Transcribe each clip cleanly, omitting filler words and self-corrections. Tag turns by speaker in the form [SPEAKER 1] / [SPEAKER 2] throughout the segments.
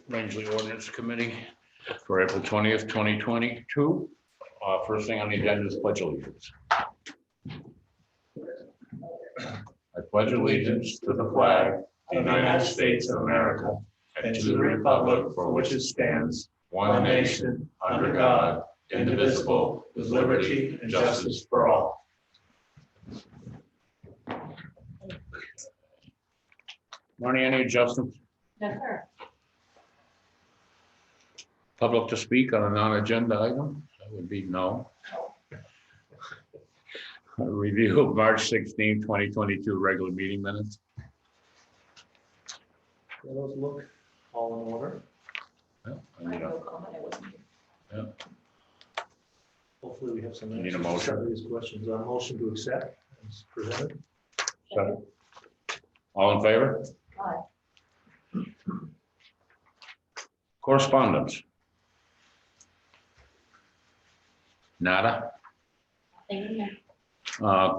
[SPEAKER 1] Rangeley Ordinance Committee for April 20th, 2022. First thing on the agenda is pledge allegiance. I pledge allegiance to the flag of the United States of America and to the republic for which it stands, one nation, under God, indivisible, with liberty and justice for all. Marnie, any adjustments?
[SPEAKER 2] No, sir.
[SPEAKER 1] Public to speak on a non-agenda item? That would be no. A review of March 16, 2022 regular meeting minutes.
[SPEAKER 3] Those look all in order.
[SPEAKER 1] Yeah,
[SPEAKER 2] I have no comment. I wasn't here.
[SPEAKER 1] yeah.
[SPEAKER 3] Hopefully we have some
[SPEAKER 1] Need a
[SPEAKER 3] answers to
[SPEAKER 1] motion?
[SPEAKER 3] some of these questions. A motion to accept as presented.
[SPEAKER 1] Second. All in favor?
[SPEAKER 2] Aye.
[SPEAKER 1] Correspondence? Nada.
[SPEAKER 2] Thank you.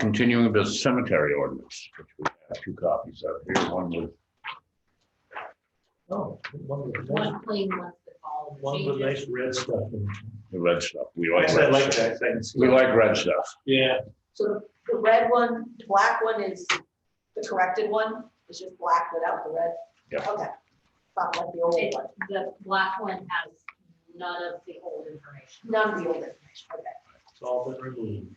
[SPEAKER 1] Continuing the cemetery ordinance, which we have two copies of here. One with
[SPEAKER 3] One with
[SPEAKER 2] One plain, one with all the
[SPEAKER 3] one with nice
[SPEAKER 2] changes.
[SPEAKER 3] red stuff. in it.
[SPEAKER 1] the red stuff. We like
[SPEAKER 3] Actually, I
[SPEAKER 1] red
[SPEAKER 3] like
[SPEAKER 1] stuff.
[SPEAKER 3] that.
[SPEAKER 1] We like red stuff.
[SPEAKER 3] Yeah.
[SPEAKER 4] So the red one, the black one is the corrected one, it's just black without the red?
[SPEAKER 1] Yeah.
[SPEAKER 4] Okay. Not like the old
[SPEAKER 2] It-
[SPEAKER 4] one,
[SPEAKER 2] The black one has none of the old information.
[SPEAKER 4] none of the old information, okay.
[SPEAKER 3] It's all been removed.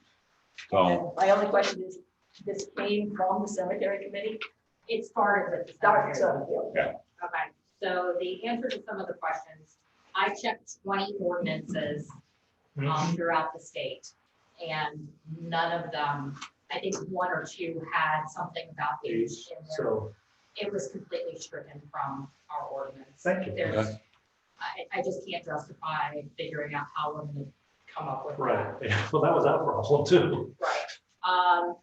[SPEAKER 1] So,
[SPEAKER 4] And my only question is, this came from the cemetery committee?
[SPEAKER 2] It started with the
[SPEAKER 4] Started,
[SPEAKER 2] cemetery.
[SPEAKER 4] so,
[SPEAKER 1] yeah.
[SPEAKER 2] Okay, so the answer to some of the questions, I checked 20 ordinances throughout the state. And none of them, I think one or two had something about age in there.
[SPEAKER 3] So,
[SPEAKER 2] It was completely stricken from our ordinance.
[SPEAKER 3] Thank you.
[SPEAKER 2] There's,
[SPEAKER 1] Okay.
[SPEAKER 2] I just can't justify figuring out how we're gonna come up with that.
[SPEAKER 3] right. Yeah. Well, that was our problem too.
[SPEAKER 2] Right.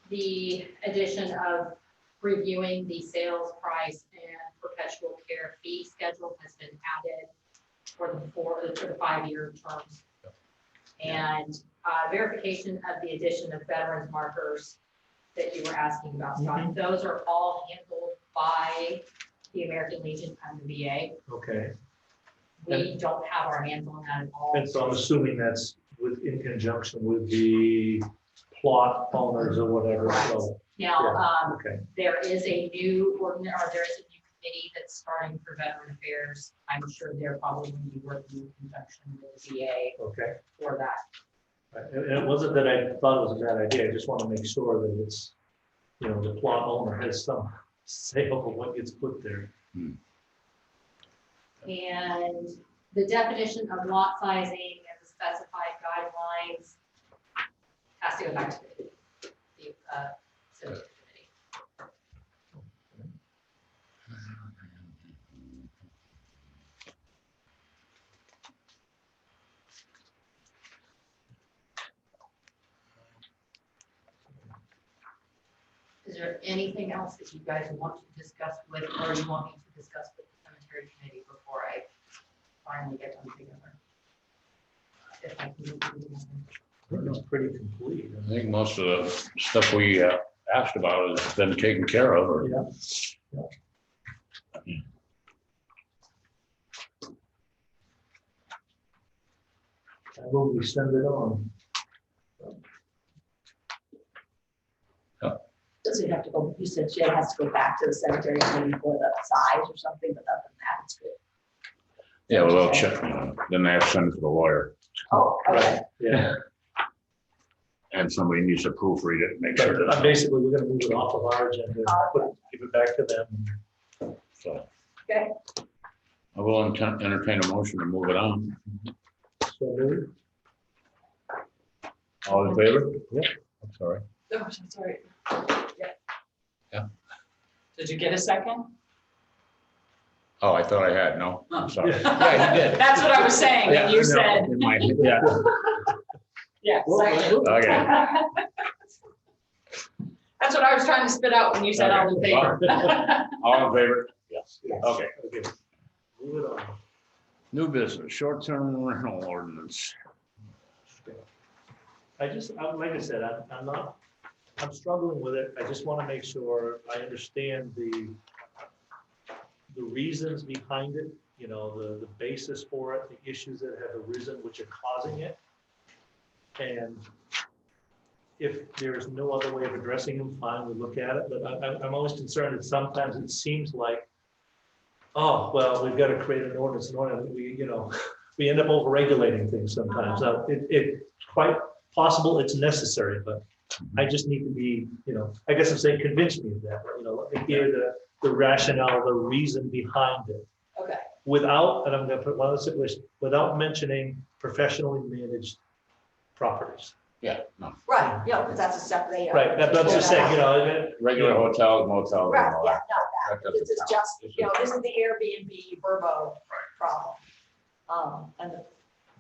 [SPEAKER 2] The addition of reviewing the sales price and perpetual care fee schedule has been added for the 5-year terms. And verification of the addition of veterans markers that you were asking about, Scott. Those are all handled by the American Legion and the VA.
[SPEAKER 3] Okay.
[SPEAKER 2] We don't have our hands on that at all.
[SPEAKER 3] And so I'm assuming that's in conjunction with the plot owners or whatever. So,
[SPEAKER 2] Now,
[SPEAKER 3] okay.
[SPEAKER 2] there is a new ordinance, or there is a new committee that's starting for veteran affairs. I'm sure they're probably going to be working in conjunction with the VA
[SPEAKER 3] Okay.
[SPEAKER 2] for that.
[SPEAKER 3] And it wasn't that I thought it was a bad idea. I just want to make sure that it's, the plot owner has some say over what gets put there.
[SPEAKER 2] And the definition of lot sizing and the specified guidelines has to go back to the cemetery committee. Is there anything else that you guys want to discuss with, or you want me to discuss with the cemetery committee before I finally get them together? If I can get them together.
[SPEAKER 3] I think it's pretty complete.
[SPEAKER 1] I think most of the stuff we asked about has been taken care of. Or,
[SPEAKER 3] Yeah. I will we send it on.
[SPEAKER 4] Does it have to go, you said it has to go back to the cemetery committee for the size or something, but other than that, it's good.
[SPEAKER 1] yeah, well, they'll check. Then they have to send it to the lawyer,
[SPEAKER 4] Oh, okay.
[SPEAKER 3] Yeah.
[SPEAKER 1] and somebody needs to proofread it and make sure.
[SPEAKER 3] But basically, we're gonna move it off of our agenda, give it back to them.
[SPEAKER 1] So
[SPEAKER 4] Okay.
[SPEAKER 1] I will entertain a motion to move it on.
[SPEAKER 3] So maybe.
[SPEAKER 1] All in favor? Yeah. I'm sorry.
[SPEAKER 4] Oh, I'm sorry.
[SPEAKER 5] Did you get a second?
[SPEAKER 1] Oh, I thought I had. No, I'm sorry.
[SPEAKER 3] Yeah.
[SPEAKER 1] Yeah, you did.
[SPEAKER 5] That's what I was saying,
[SPEAKER 1] Yeah,
[SPEAKER 5] and you
[SPEAKER 1] no,
[SPEAKER 5] said,
[SPEAKER 1] in my- Yeah.
[SPEAKER 5] yeah, second.
[SPEAKER 1] Okay.
[SPEAKER 5] That's what I was trying to spit out when you said all in favor.
[SPEAKER 1] All in favor?
[SPEAKER 3] Yes.
[SPEAKER 1] Okay.
[SPEAKER 3] Okay. Move it on.
[SPEAKER 1] New business, short-term rental ordinance.
[SPEAKER 3] Like I said, I'm struggling with it. I just want to make sure I understand the reasons behind it, you know, the basis for it, the issues that have arisen, which are causing it. And if there's no other way of addressing them, fine, we look at it, but I'm always concerned that sometimes it seems like, oh, well, we've got to create an ordinance in order that we end up over-regulating things sometimes. Now, it's quite possible it's necessary, but I just need to be, I guess I'm saying convince me of that, let me hear the rationale, the reason behind it.
[SPEAKER 4] Okay,
[SPEAKER 3] Without, and I'm gonna put one of the list, without mentioning professionally managed properties.
[SPEAKER 1] Yeah, no,
[SPEAKER 4] right, because that's a separate.
[SPEAKER 3] Right, that's just saying,
[SPEAKER 1] regular hotels, motels.
[SPEAKER 4] Right,
[SPEAKER 1] and all
[SPEAKER 4] yeah,
[SPEAKER 1] that.
[SPEAKER 4] not that, this is just, this is the Airbnb Verbo problem. And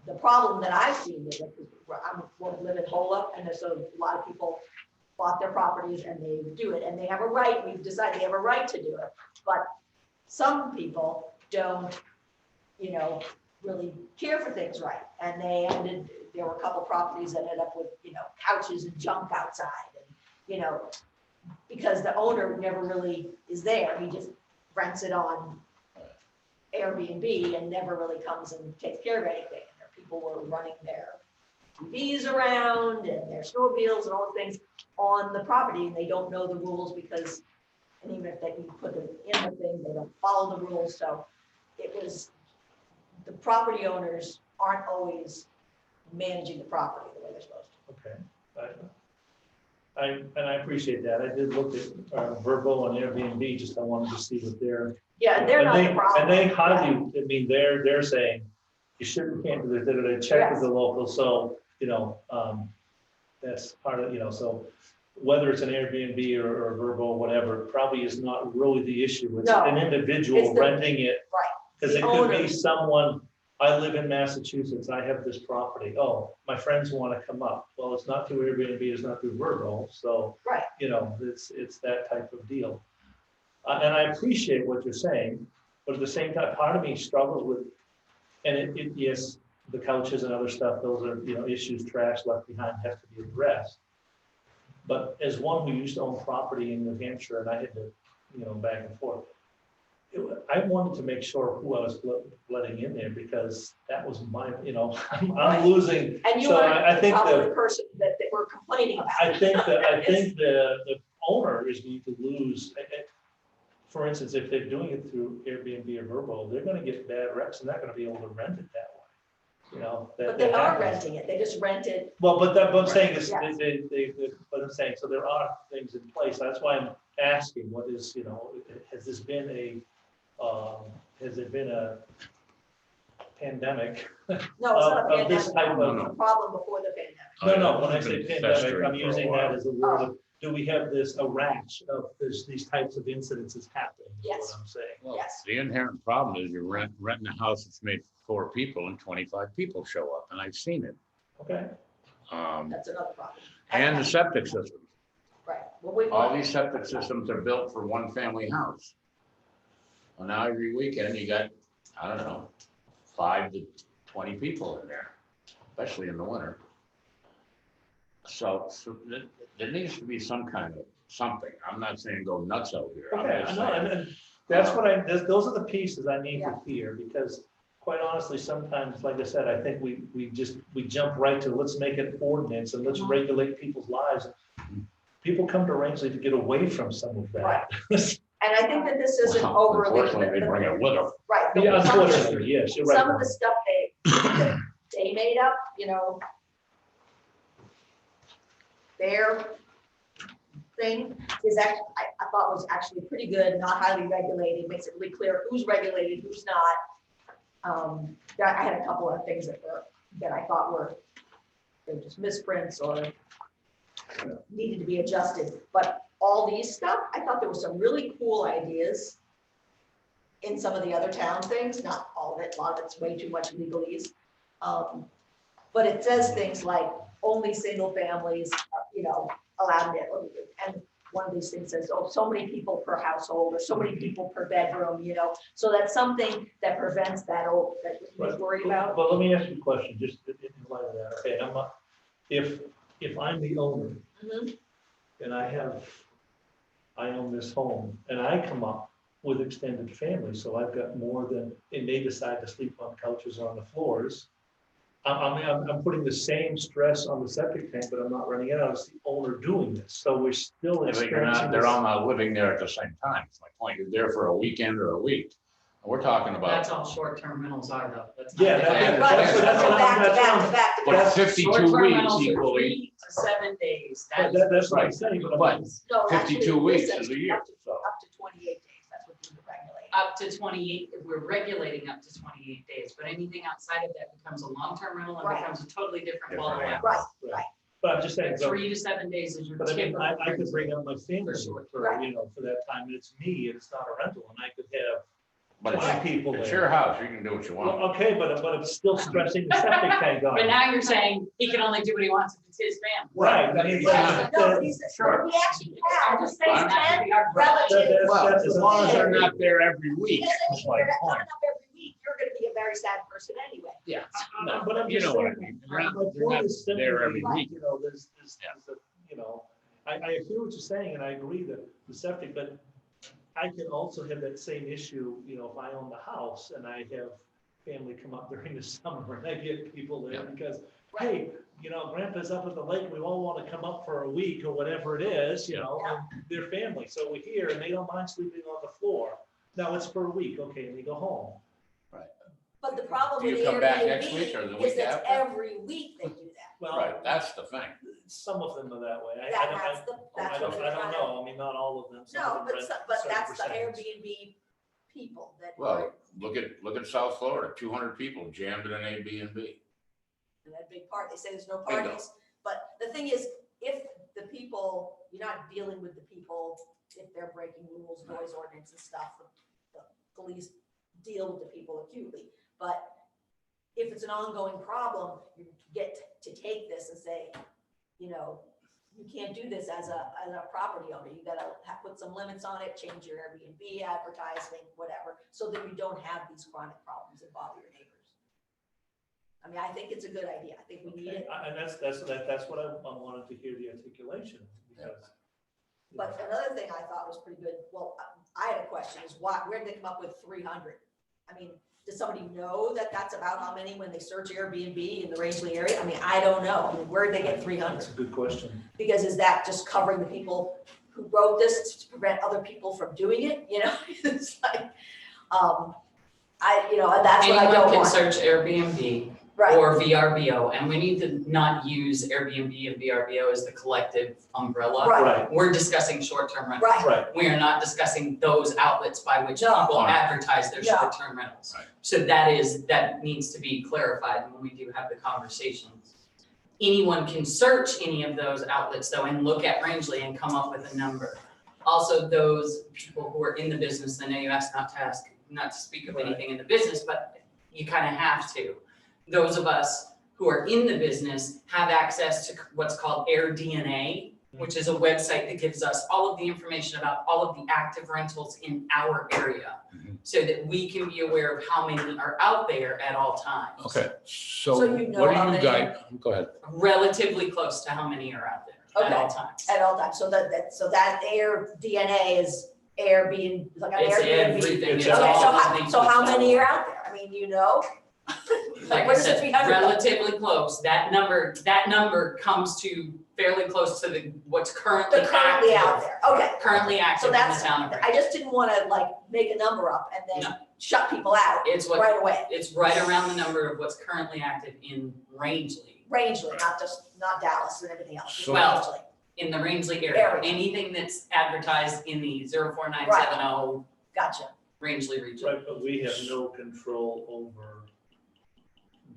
[SPEAKER 4] the problem that I've seen with it, is I live in Holyoke, and so a lot of people bought their properties and they do it, and they have a right, we've decided they have a right to do it, but some people don't, really care for things right, and there were a couple properties that ended up with, couches and junk outside, and, because the owner never really is there, he just rents it on Airbnb and never really comes and takes care of anything. And there people were running their TVs around and their snowmobiles and all the things on the property, and they don't know the rules because, and even if you put them in the thing, they don't follow the rules. So the property owners aren't always managing the property the way they're supposed to.
[SPEAKER 3] Okay. I appreciate that. I did look at Verbo and Airbnb, just I wanted to see what they're.
[SPEAKER 4] Yeah, they're not the problem.
[SPEAKER 3] And they highly, they're saying, you shouldn't, can't do this, they check with the local, so, that's part of, so whether it's an Airbnb or Verbo, whatever, probably is not really the issue. It's an individual renting it.
[SPEAKER 4] Right.
[SPEAKER 3] Because it could be someone, I live in Massachusetts, I have this property, oh, my friends want to come up. Well, it's not through Airbnb, it's not through Verbo, so,
[SPEAKER 4] right.
[SPEAKER 3] It's that type of deal. And I appreciate what you're saying, but at the same time, part of me struggles with, and yes, the couches and other stuff, those are, issues, trash left behind have to be addressed. But as one who used to own property in New Hampshire, and I had to, back and forth, I wanted to make sure who I was letting in there, because that was my, I'm losing.
[SPEAKER 4] And you
[SPEAKER 3] so
[SPEAKER 4] are
[SPEAKER 3] probably
[SPEAKER 4] the person that we're complaining about.
[SPEAKER 3] I think the owner is going to lose. For instance, if they're doing it through Airbnb or Verbo, they're going to get bad reps and they're not going to be able to rent it that way.
[SPEAKER 4] But they are renting it. They just rent it.
[SPEAKER 3] Well, but what I'm saying is,
[SPEAKER 4] Yes.
[SPEAKER 3] what I'm saying, so there are things in place. That's why I'm asking, what is, has there been a pandemic?
[SPEAKER 4] No, it's not a
[SPEAKER 3] of this
[SPEAKER 4] pandemic.
[SPEAKER 3] type
[SPEAKER 4] It was a problem before the pandemic.
[SPEAKER 3] No, when I say
[SPEAKER 1] It's been
[SPEAKER 3] pandemic,
[SPEAKER 1] festering
[SPEAKER 3] I'm
[SPEAKER 1] for a
[SPEAKER 3] using
[SPEAKER 1] while.
[SPEAKER 3] that as a word of, do we have a rash of these types of incidences happening? Is
[SPEAKER 4] Yes.
[SPEAKER 3] what I'm saying.
[SPEAKER 1] Well,
[SPEAKER 4] Yes.
[SPEAKER 1] the inherent problem is you're renting a house that's made for 4 people and 25 people show up, and I've seen it.
[SPEAKER 3] Okay.
[SPEAKER 4] That's another problem.
[SPEAKER 1] And the septic systems.
[SPEAKER 4] Right. Well,
[SPEAKER 1] All these septic systems are built for one family house. Well, now every weekend you got, I don't know, 5 to 20 people in there, especially in the winter. So there needs to be some kind of something. I'm not saying go nuts out here. I'm
[SPEAKER 3] Okay,
[SPEAKER 1] just
[SPEAKER 3] I know,
[SPEAKER 1] saying,
[SPEAKER 3] and that's what those are the pieces I need
[SPEAKER 4] Yeah.
[SPEAKER 3] to hear, because quite honestly, sometimes, like I said, I think we jump right to, let's make an ordinance and let's regulate people's lives. People come to Rangeley to get away from some of that.
[SPEAKER 4] Right. And I think that this isn't
[SPEAKER 1] well,
[SPEAKER 4] overly.
[SPEAKER 1] unfortunately, they bring it with them.
[SPEAKER 4] Right.
[SPEAKER 3] Yeah,
[SPEAKER 4] Some of the-
[SPEAKER 3] unfortunately, yes, you're right.
[SPEAKER 4] Some of the stuff they made up, their thing is actually, I thought was actually pretty good, not highly regulated, makes it really clear who's regulated, who's not. I had a couple of things that I thought were just misprints or needed to be adjusted, but all these stuff, I thought there were some really cool ideas in some of the other town things, not all of it, a lot of it's way too much legalese. But it says things like only single families, allowed it. And one of these things says, oh, so many people per household or so many people per bedroom, so that's something that prevents that that we're worried about.
[SPEAKER 3] But let me ask you a question, just in light of that. Okay, if I'm the owner
[SPEAKER 4] Mhm.
[SPEAKER 3] and I own this home and I come up with extended families, so I've got more than, and they decide to sleep on couches or on the floors. I'm putting the same stress on the septic tank, but I'm not running it out as the owner doing this, so we're still
[SPEAKER 1] But
[SPEAKER 3] experiencing
[SPEAKER 1] they're
[SPEAKER 3] this.
[SPEAKER 1] all not living there at the same time. It's my point. You're there for a weekend or a week. We're talking
[SPEAKER 5] That's
[SPEAKER 1] about,
[SPEAKER 5] all short-term rentals are though. That's not
[SPEAKER 3] Yeah,
[SPEAKER 5] different.
[SPEAKER 4] Right,
[SPEAKER 3] that's
[SPEAKER 4] so
[SPEAKER 3] what I'm-
[SPEAKER 4] back to
[SPEAKER 3] that's
[SPEAKER 4] back
[SPEAKER 3] what
[SPEAKER 4] to
[SPEAKER 3] I'm-
[SPEAKER 4] back to
[SPEAKER 1] but
[SPEAKER 4] back.
[SPEAKER 1] 52
[SPEAKER 5] Short-term
[SPEAKER 1] weeks
[SPEAKER 5] rentals are
[SPEAKER 1] equally,
[SPEAKER 5] 3 to 7 days.
[SPEAKER 3] That's what I'm saying, but
[SPEAKER 1] but
[SPEAKER 4] No,
[SPEAKER 1] 52
[SPEAKER 4] actually,
[SPEAKER 1] weeks
[SPEAKER 4] this
[SPEAKER 1] is a year,
[SPEAKER 4] up to-
[SPEAKER 1] so.
[SPEAKER 4] Up to 28 days, that's what we regulate.
[SPEAKER 5] Up to 28, we're regulating up to 28 days, but anything outside of that becomes a long-term rental and
[SPEAKER 4] Right.
[SPEAKER 5] becomes a totally different
[SPEAKER 1] Different
[SPEAKER 5] ballgame.
[SPEAKER 1] animal.
[SPEAKER 4] Right, right.
[SPEAKER 3] But I'm just saying,
[SPEAKER 5] But
[SPEAKER 3] so,
[SPEAKER 5] 3 to 7 days is your
[SPEAKER 3] but I mean,
[SPEAKER 5] typical.
[SPEAKER 3] I could bring up my family for,
[SPEAKER 4] Right.
[SPEAKER 3] you know, for that time, and it's me, and it's not a rental, and I could have
[SPEAKER 1] But
[SPEAKER 3] 20 people
[SPEAKER 1] it's
[SPEAKER 3] there.
[SPEAKER 1] your house. You can do what you want.
[SPEAKER 3] Well, okay, but I'm still stressing the septic tank on.
[SPEAKER 5] But
[SPEAKER 3] it.
[SPEAKER 5] now you're saying he can only do what he wants if it's his family.
[SPEAKER 3] Right, I mean,
[SPEAKER 1] Yeah.
[SPEAKER 4] No, we actually have
[SPEAKER 5] I'm just saying that.
[SPEAKER 4] 10
[SPEAKER 3] That-
[SPEAKER 4] relatives.
[SPEAKER 3] that's-
[SPEAKER 1] Well,
[SPEAKER 3] that's
[SPEAKER 1] as
[SPEAKER 3] what
[SPEAKER 1] long
[SPEAKER 3] I'm
[SPEAKER 1] as they're
[SPEAKER 3] saying.
[SPEAKER 1] not there every week.
[SPEAKER 4] Because then
[SPEAKER 1] That's
[SPEAKER 4] if
[SPEAKER 1] my
[SPEAKER 4] you're not
[SPEAKER 1] point.
[SPEAKER 4] up every week, you're gonna be a very sad person anyway.
[SPEAKER 1] Yeah.
[SPEAKER 3] No, but I'm
[SPEAKER 1] You
[SPEAKER 3] just
[SPEAKER 1] know what I
[SPEAKER 3] saying,
[SPEAKER 1] mean.
[SPEAKER 3] my
[SPEAKER 1] They're
[SPEAKER 3] point
[SPEAKER 1] not
[SPEAKER 3] is simply,
[SPEAKER 1] there every
[SPEAKER 3] you
[SPEAKER 1] week.
[SPEAKER 3] know, there's,
[SPEAKER 1] Yeah.
[SPEAKER 3] you know, I hear what you're saying, and I agree that the septic, but I can also have that same issue, you know, if I own the house and I have family come up during the summer and I get people there
[SPEAKER 1] Yeah.
[SPEAKER 3] because, hey, you know, grandpa's up at the lake, we all want to come up for a week or whatever it is, you know, and they're family, so we're here and they don't mind sleeping on the floor. Now it's for a week, okay, and they go home.
[SPEAKER 4] But the problem
[SPEAKER 1] Do you
[SPEAKER 4] with
[SPEAKER 1] come back next week or the
[SPEAKER 4] Airbnb
[SPEAKER 1] week
[SPEAKER 4] is that
[SPEAKER 1] after?
[SPEAKER 4] every week they do that.
[SPEAKER 3] Well,
[SPEAKER 1] Right, that's the thing.
[SPEAKER 3] some of them are that way. I
[SPEAKER 4] That's
[SPEAKER 3] don't,
[SPEAKER 4] that's what
[SPEAKER 3] I
[SPEAKER 4] they're
[SPEAKER 3] don't
[SPEAKER 4] trying to.
[SPEAKER 3] know, I mean, not all of them. Some of
[SPEAKER 4] No,
[SPEAKER 3] them
[SPEAKER 4] but,
[SPEAKER 3] rent
[SPEAKER 4] but
[SPEAKER 3] certain
[SPEAKER 4] that's the
[SPEAKER 3] percentage.
[SPEAKER 4] Airbnb people that.
[SPEAKER 1] Well, look at South Florida, 200 people jammed in an Airbnb.
[SPEAKER 4] And that big part, they say there's no
[SPEAKER 1] Bingo.
[SPEAKER 4] parties, but the thing is, if the people, you're not dealing with the people, if they're breaking rules, noise ordinance and stuff, the police deal with the people acutely, but if it's an ongoing problem, you get to take this and say, you know, you can't do this as a property owner, you gotta put some limits on it, change your Airbnb advertising, whatever, so that you don't have these chronic problems that bother your neighbors. I mean, I think it's a good idea. I think we need it.
[SPEAKER 3] And that's what I wanted to hear the articulation, because. you
[SPEAKER 4] But
[SPEAKER 3] know,
[SPEAKER 4] another thing I thought was pretty good, well, I had a question, is where did they come up with 300? I mean, does somebody know that that's about how many when they search Airbnb in the Rangeley area? I mean, I don't know. I mean, where did they get 300?
[SPEAKER 3] That's a good question.
[SPEAKER 4] Because is that just covering the people who wrote this to prevent other people from doing it? You know, it's like, you know, and that's what I
[SPEAKER 5] Anyone
[SPEAKER 4] don't
[SPEAKER 5] can
[SPEAKER 4] want.
[SPEAKER 5] search Airbnb
[SPEAKER 4] Right,
[SPEAKER 5] or VRBO, and we need to not use Airbnb and VRBO as the collective umbrella.
[SPEAKER 4] Right.
[SPEAKER 3] Right,
[SPEAKER 5] We're discussing short-term rentals.
[SPEAKER 4] right,
[SPEAKER 3] right.
[SPEAKER 5] We are not discussing those outlets by which
[SPEAKER 4] No.
[SPEAKER 5] people advertise their
[SPEAKER 4] No.
[SPEAKER 5] short-term rentals.
[SPEAKER 1] Right.
[SPEAKER 5] So that needs to be clarified when we do have the conversations. Anyone can search any of those outlets though and look at Rangeley and come up with a number. Also, those people who are in the business, I know you asked not to speak of
[SPEAKER 3] Right.
[SPEAKER 5] anything in the business, but you kind of have to. Those of us who are in the business have access to what's called AirDNA, which is a website that gives us all of the information about all of the active rentals in our area,
[SPEAKER 1] Mhm.
[SPEAKER 5] so that we can be aware of how many are out there at all times.
[SPEAKER 1] Okay,
[SPEAKER 4] So
[SPEAKER 1] so
[SPEAKER 4] you know
[SPEAKER 1] what
[SPEAKER 4] how
[SPEAKER 1] do you
[SPEAKER 4] many-
[SPEAKER 1] guys, go ahead.
[SPEAKER 5] Relatively close to how many are out there at all times.
[SPEAKER 4] at all times. So that AirDNA is Airbnb, like an
[SPEAKER 5] It's
[SPEAKER 4] Airbnb.
[SPEAKER 5] everything,
[SPEAKER 3] It's
[SPEAKER 5] it's
[SPEAKER 4] Okay,
[SPEAKER 5] all
[SPEAKER 4] so
[SPEAKER 5] of
[SPEAKER 4] how,
[SPEAKER 5] the-
[SPEAKER 4] so how many are out there? I mean, you know?
[SPEAKER 5] Like I
[SPEAKER 4] What is the
[SPEAKER 5] said,
[SPEAKER 4] 300?
[SPEAKER 5] relatively close. That number comes to fairly close to what's currently
[SPEAKER 4] They're currently out
[SPEAKER 5] active.
[SPEAKER 4] there, okay.
[SPEAKER 5] Currently
[SPEAKER 4] So
[SPEAKER 5] active in the
[SPEAKER 4] that's,
[SPEAKER 5] town of
[SPEAKER 4] I
[SPEAKER 5] Rangeley.
[SPEAKER 4] just didn't wanna like make a number up and then shut people out
[SPEAKER 5] It's what,
[SPEAKER 4] right away.
[SPEAKER 5] it's right around the number of what's currently active in Rangeley.
[SPEAKER 4] Rangeley, not Dallas and everything else, just
[SPEAKER 5] Well,
[SPEAKER 4] Rangeley.
[SPEAKER 5] In the Rangeley area,
[SPEAKER 4] Area.
[SPEAKER 5] anything that's advertised in the 04970
[SPEAKER 4] Gotcha.
[SPEAKER 5] Rangeley region.
[SPEAKER 3] Right, but we have no control over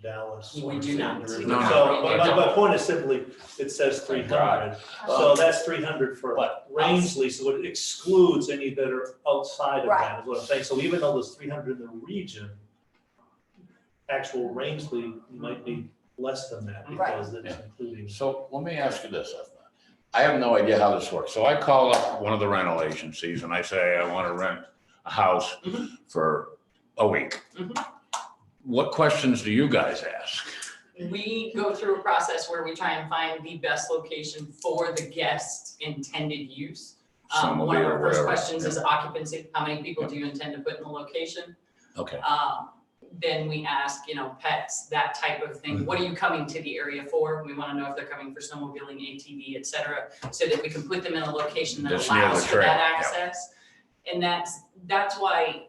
[SPEAKER 3] Dallas.
[SPEAKER 5] We
[SPEAKER 3] or
[SPEAKER 5] do not.
[SPEAKER 3] San Diego.
[SPEAKER 1] No, no,
[SPEAKER 3] So,
[SPEAKER 1] we
[SPEAKER 3] but
[SPEAKER 1] don't.
[SPEAKER 3] my point is simply, it says 300, so that's 300 for
[SPEAKER 1] But-
[SPEAKER 3] Rangeley, so it excludes any that are outside of
[SPEAKER 4] Right.
[SPEAKER 3] that, is what I'm saying. So even though there's 300 in the region, actual Rangeley might be less than that because it's including.
[SPEAKER 1] So let me ask you this. I have no idea how this works. So I call up one of the rental agencies and I say, I want to rent a house
[SPEAKER 5] Mhm.
[SPEAKER 1] for a week.
[SPEAKER 5] Mhm.
[SPEAKER 1] What questions do you guys ask?
[SPEAKER 5] We go through a process where we try and find the best location for the guest's intended use. One of our
[SPEAKER 1] Snowmobile,
[SPEAKER 5] first
[SPEAKER 1] whatever.
[SPEAKER 5] questions is occupancy. How many people do you intend to put in the location?
[SPEAKER 1] Okay.
[SPEAKER 5] Then we ask, pets, that type of thing. What are you coming to the area for? We want to know if they're coming for snowmobiling, ATV, et cetera, so that we can put them in a location that
[SPEAKER 1] That's near the
[SPEAKER 5] allows for
[SPEAKER 1] trail,
[SPEAKER 5] that
[SPEAKER 1] yeah.
[SPEAKER 5] access. And that's why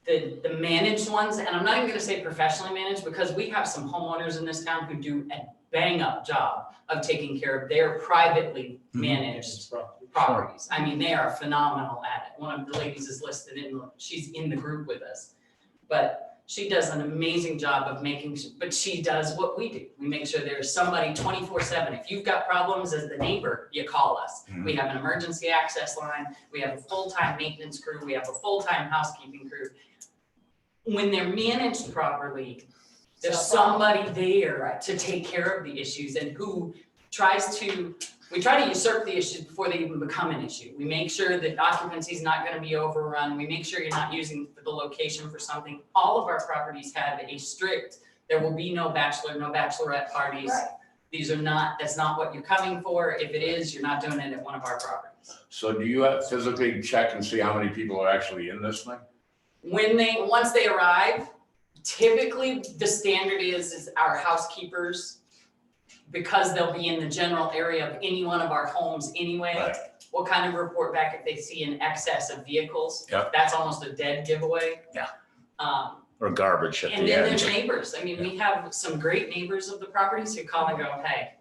[SPEAKER 5] the managed ones, and I'm not even gonna say professionally managed, because we have some homeowners in this town who do a bang up job of taking care of their privately managed properties. I mean, they are phenomenal at it. One of the ladies is listed she's in the group with us. But she does an amazing job of but she does what we do. We make sure there's somebody 24/7. If you've got problems as the neighbor, you call us. We have an emergency access line. We have a full-time maintenance crew. We have a full-time housekeeping crew. When they're managed properly, there's somebody there to take care of the issues and who we try to usurp the issue before they even become an issue. We make sure that occupancy is not going to be overrun. We make sure you're not using the location for something. All of our properties have a strict, there will be no bachelor, no bachelorette parties.
[SPEAKER 4] Right.
[SPEAKER 5] That's not what you're coming for. If it is, you're not doing it at one of our properties.
[SPEAKER 1] So do you have physically check and see how many people are actually in this thing?
[SPEAKER 5] Once they arrive, typically the standard is our housekeepers, because they'll be in the general area of any one of our homes anyway,
[SPEAKER 1] Right.
[SPEAKER 5] will kind of report back if they see an excess of vehicles.
[SPEAKER 1] Yep.
[SPEAKER 5] That's almost a dead giveaway.
[SPEAKER 1] Yeah. Or garbage at
[SPEAKER 5] And
[SPEAKER 1] the
[SPEAKER 5] then
[SPEAKER 1] end?
[SPEAKER 5] there's neighbors. I mean, we have some great neighbors of the properties who call and go, hey,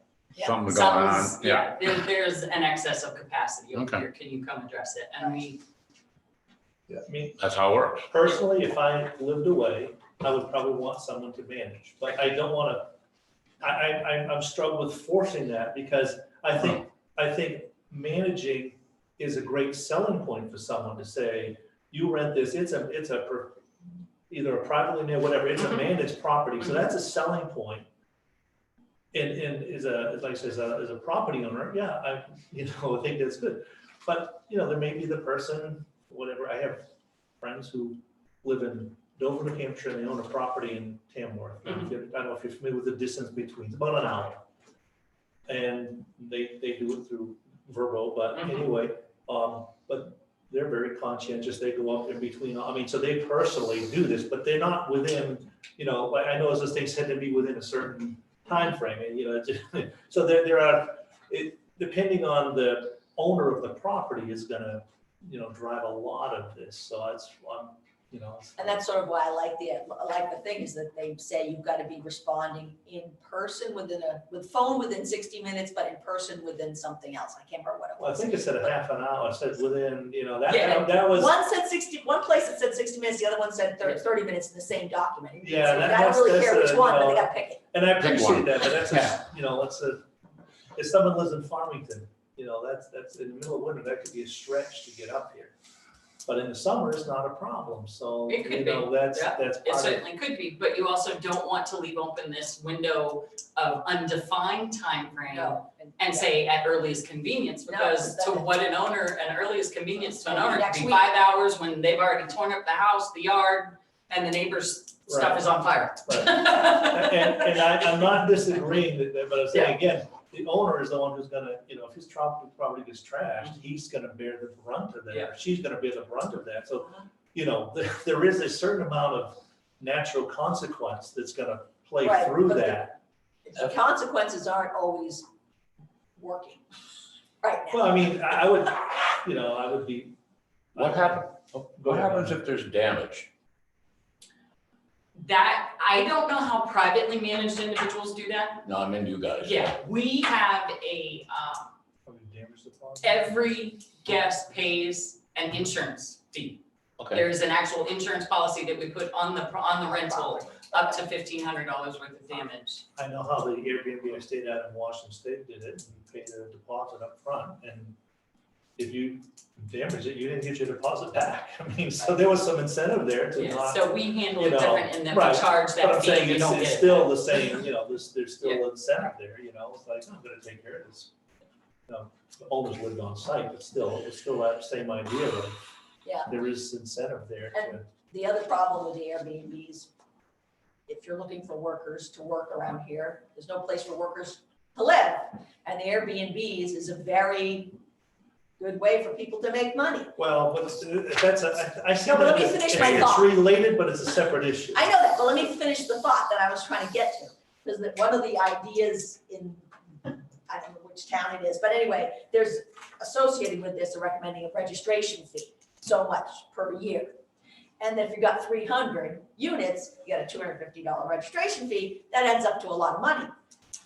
[SPEAKER 1] Something going on,
[SPEAKER 5] there's an excess of capacity over
[SPEAKER 1] Okay.
[SPEAKER 5] here. Can you come address it? And we,
[SPEAKER 3] Yeah, I mean,
[SPEAKER 1] That's how it works.
[SPEAKER 3] personally, if I lived away, I would probably want someone to manage, but I don't wanna, I'm struggling with forcing that because I think managing is a great selling point for someone to say, you rent this, either a privately managed, whatever, it's a managed property, so that's a selling point. And as a property owner, yeah, I think that's good. But, there may be the person, whatever, I have friends who live in Dover, New Hampshire, and they own a property in Tamworth. I don't know if you're familiar with the distance between, it's about an hour. And they do it through Verbo, but anyway, but they're very conscientious, they go up in between, so they personally do this, but they're not within, like I know as this thing said to be within a certain time frame, and so there are, depending on the owner of the property is gonna, drive a lot of this, so it's,
[SPEAKER 4] And that's sort of why I like the thing is that they say you've got to be responding in person with phone within 60 minutes, but in person within something else. I can't remember what it
[SPEAKER 3] well, I
[SPEAKER 4] was.
[SPEAKER 3] think it said a half an hour, it said within,
[SPEAKER 5] Yeah.
[SPEAKER 3] that was.
[SPEAKER 4] One place it said 60 minutes, the other one said 30 minutes in the same document.
[SPEAKER 3] Yeah,
[SPEAKER 4] So
[SPEAKER 3] that's-
[SPEAKER 4] I don't really care
[SPEAKER 3] that's
[SPEAKER 4] which one, but they got to pick it.
[SPEAKER 3] And I
[SPEAKER 1] Pick one.
[SPEAKER 3] appreciate that, but that's if someone lives in Farmington, that's in the middle of winter, that could be a stretch to get up here. But in the summer, it's not a problem, so,
[SPEAKER 5] It could be.
[SPEAKER 3] that's
[SPEAKER 5] Yeah,
[SPEAKER 3] part
[SPEAKER 5] it
[SPEAKER 3] of.
[SPEAKER 5] certainly could be, but you also don't want to leave open this window of undefined timeframe
[SPEAKER 4] No.
[SPEAKER 5] and say at earliest convenience,
[SPEAKER 4] No,
[SPEAKER 5] because to
[SPEAKER 4] that-
[SPEAKER 5] what an earliest convenience to an
[SPEAKER 4] Maybe
[SPEAKER 5] owner
[SPEAKER 4] next
[SPEAKER 5] could be
[SPEAKER 4] week.
[SPEAKER 5] 5 hours when they've already torn up the house, the yard, and the neighbor's stuff
[SPEAKER 3] Right.
[SPEAKER 5] is on fire.
[SPEAKER 3] Right. And I'm not disagreeing that, but I'm saying again, the owner is the one who's gonna, if his property gets trashed, he's gonna bear the brunt of that,
[SPEAKER 5] Yeah.
[SPEAKER 3] she's gonna bear the brunt of that, so, there is a certain amount of natural consequence that's gonna play
[SPEAKER 4] Right,
[SPEAKER 3] through
[SPEAKER 4] but
[SPEAKER 3] that.
[SPEAKER 4] The consequences aren't always working right now.
[SPEAKER 3] Well, I would be.
[SPEAKER 1] What happens,
[SPEAKER 3] Go
[SPEAKER 1] what
[SPEAKER 3] ahead.
[SPEAKER 1] happens if there's damage?
[SPEAKER 5] That, I don't know how privately managed individuals do that.
[SPEAKER 1] No, I mean you guys.
[SPEAKER 5] Yeah, we have every guest pays an insurance fee.
[SPEAKER 1] Okay,
[SPEAKER 5] There's an actual insurance policy that we put on the rental, up to $1,500 worth of damage.
[SPEAKER 3] I know how the Airbnb I stayed at in Washington State did it, you paid a deposit up front, and if you damage it, you didn't get your deposit back. So there was some incentive there to
[SPEAKER 5] Yeah,
[SPEAKER 3] not.
[SPEAKER 5] so we handle it
[SPEAKER 3] you know,
[SPEAKER 5] different in that
[SPEAKER 3] right,
[SPEAKER 5] we charge
[SPEAKER 3] But I'm
[SPEAKER 5] that fee
[SPEAKER 3] saying
[SPEAKER 5] and you
[SPEAKER 3] it's
[SPEAKER 5] don't get it.
[SPEAKER 3] still the same, there's still incentive there, it's like, I'm gonna take care of this. The owners lived on site, but still, it's still that same idea of,
[SPEAKER 4] Yeah.
[SPEAKER 3] there is incentive there to.
[SPEAKER 4] The other problem with the Airbnbs, if you're looking for workers to work around here, there's no place for workers to live. And the Airbnbs is a very good way for people to make money.
[SPEAKER 3] Well, but that's I see
[SPEAKER 4] No, but let
[SPEAKER 3] that
[SPEAKER 4] me
[SPEAKER 3] as-
[SPEAKER 4] finish my
[SPEAKER 3] it's
[SPEAKER 4] thought.
[SPEAKER 3] related, but it's a separate issue.
[SPEAKER 4] I know that, but let me finish the thought that I was trying to get to. Because one of the ideas in, I don't know which town it is, but anyway, there's associated with this, a recommending a registration fee, so much per year. And if you've got 300 units, you got a $250 registration fee, that adds up to a lot of money.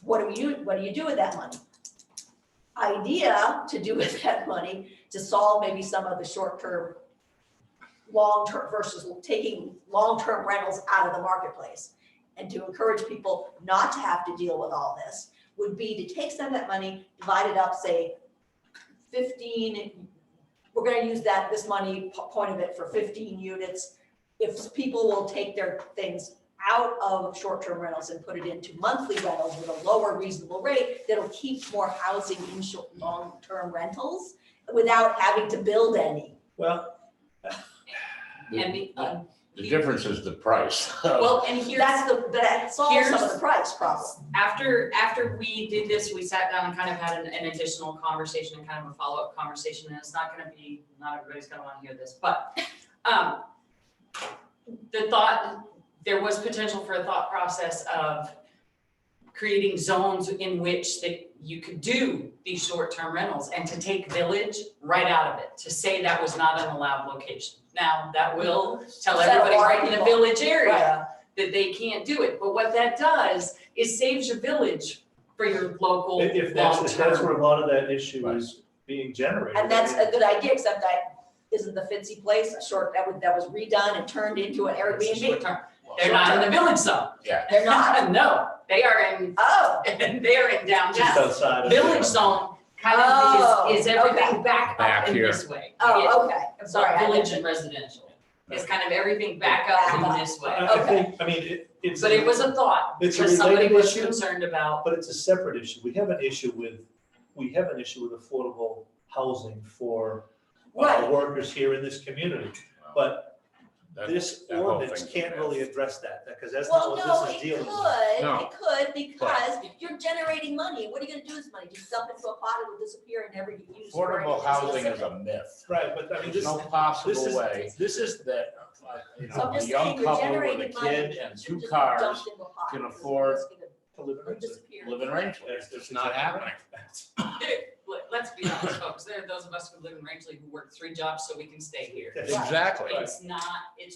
[SPEAKER 4] What do you do with that money? Idea to do with that money to solve maybe some of the short-term, long-term versus taking long-term rentals out of the marketplace. And to encourage people not to have to deal with all this would be to take some of that money, divide it up, say 15, we're gonna use this money, point of it for 15 units. If people will take their things out of short-term rentals and put it into monthly rentals with a lower reasonable rate, that'll keep more housing in long-term rentals without having to build any.
[SPEAKER 3] Well,
[SPEAKER 5] And
[SPEAKER 1] The difference is the price.
[SPEAKER 5] well, and here's.
[SPEAKER 4] That solves some of
[SPEAKER 5] Here's-
[SPEAKER 4] the price problem.
[SPEAKER 5] After we did this, we sat down and kind of had an additional conversation and kind of a follow-up conversation, and it's not gonna be, not everybody's gonna wanna hear this, but, there was potential for a thought process of creating zones in which that you could do these short-term rentals and to take village right out of it, to say that was not an allowed location. Now, that will tell
[SPEAKER 4] Set a
[SPEAKER 5] everybody
[SPEAKER 4] lot of
[SPEAKER 5] right in the
[SPEAKER 4] people.
[SPEAKER 5] village area that they can't do it, but what that does is saves your village for your local
[SPEAKER 3] if that's where
[SPEAKER 5] long-term.
[SPEAKER 3] a lot of that issue is being generated.
[SPEAKER 4] And that's
[SPEAKER 3] I mean,
[SPEAKER 4] a good idea, except isn't the Fitzy place a short, that was redone and turned into an
[SPEAKER 5] It's a
[SPEAKER 4] Airbnb?
[SPEAKER 5] short-term. They're not in the village zone.
[SPEAKER 4] They're not?
[SPEAKER 5] No, they are in,
[SPEAKER 4] Oh,
[SPEAKER 5] they are in
[SPEAKER 3] Just
[SPEAKER 5] downtown.
[SPEAKER 3] outside of.
[SPEAKER 5] Village zone kind
[SPEAKER 4] Oh,
[SPEAKER 5] of is everything
[SPEAKER 4] okay.
[SPEAKER 5] back
[SPEAKER 1] Back
[SPEAKER 5] up in
[SPEAKER 1] here.
[SPEAKER 5] this way.
[SPEAKER 4] oh, okay, I'm
[SPEAKER 5] It's
[SPEAKER 4] sorry.
[SPEAKER 5] not
[SPEAKER 4] I
[SPEAKER 5] village
[SPEAKER 4] didn't-
[SPEAKER 5] and residential. It's kind of everything back up in this way.
[SPEAKER 3] I think, I mean, it's.
[SPEAKER 5] But it was a thought,
[SPEAKER 3] It's a
[SPEAKER 5] because somebody
[SPEAKER 3] related
[SPEAKER 5] was
[SPEAKER 3] issue.
[SPEAKER 5] concerned about,
[SPEAKER 3] But it's a separate issue. We have an issue with affordable housing for
[SPEAKER 4] Right.
[SPEAKER 3] workers here in this community. But
[SPEAKER 1] That-
[SPEAKER 3] this
[SPEAKER 1] that whole
[SPEAKER 3] ordinance
[SPEAKER 1] thing's
[SPEAKER 3] can't
[SPEAKER 1] a
[SPEAKER 3] really
[SPEAKER 1] mess.
[SPEAKER 3] address that, because that's
[SPEAKER 4] Well,
[SPEAKER 3] not
[SPEAKER 4] no,
[SPEAKER 3] what this
[SPEAKER 4] it
[SPEAKER 3] is dealing with.
[SPEAKER 1] No.
[SPEAKER 4] it could, because you're generating money. What are you gonna do with this money? Just dump it into a pot, it will disappear and never get used. for
[SPEAKER 1] Affordable
[SPEAKER 4] anything
[SPEAKER 1] housing is
[SPEAKER 4] specific.
[SPEAKER 1] a myth.
[SPEAKER 3] Right, but I mean,
[SPEAKER 1] There's
[SPEAKER 3] this,
[SPEAKER 1] no possible
[SPEAKER 3] this is-
[SPEAKER 1] way
[SPEAKER 3] this is,
[SPEAKER 1] that,
[SPEAKER 4] So I'm
[SPEAKER 1] a
[SPEAKER 4] just
[SPEAKER 1] young
[SPEAKER 4] saying, you're
[SPEAKER 1] couple with a
[SPEAKER 4] generating money.
[SPEAKER 1] kid
[SPEAKER 4] It
[SPEAKER 1] and
[SPEAKER 4] shouldn't
[SPEAKER 1] two
[SPEAKER 4] just be
[SPEAKER 1] cars
[SPEAKER 4] dumped into a pot.
[SPEAKER 1] can
[SPEAKER 4] It's
[SPEAKER 1] afford
[SPEAKER 4] just gonna
[SPEAKER 3] to live in
[SPEAKER 4] disappear.
[SPEAKER 1] live in Rangeley. It's not happening.
[SPEAKER 5] let's be honest, folks, there are those of us who live in Rangeley who work 3 jobs so we can stay here.
[SPEAKER 1] Exactly.
[SPEAKER 5] It's not an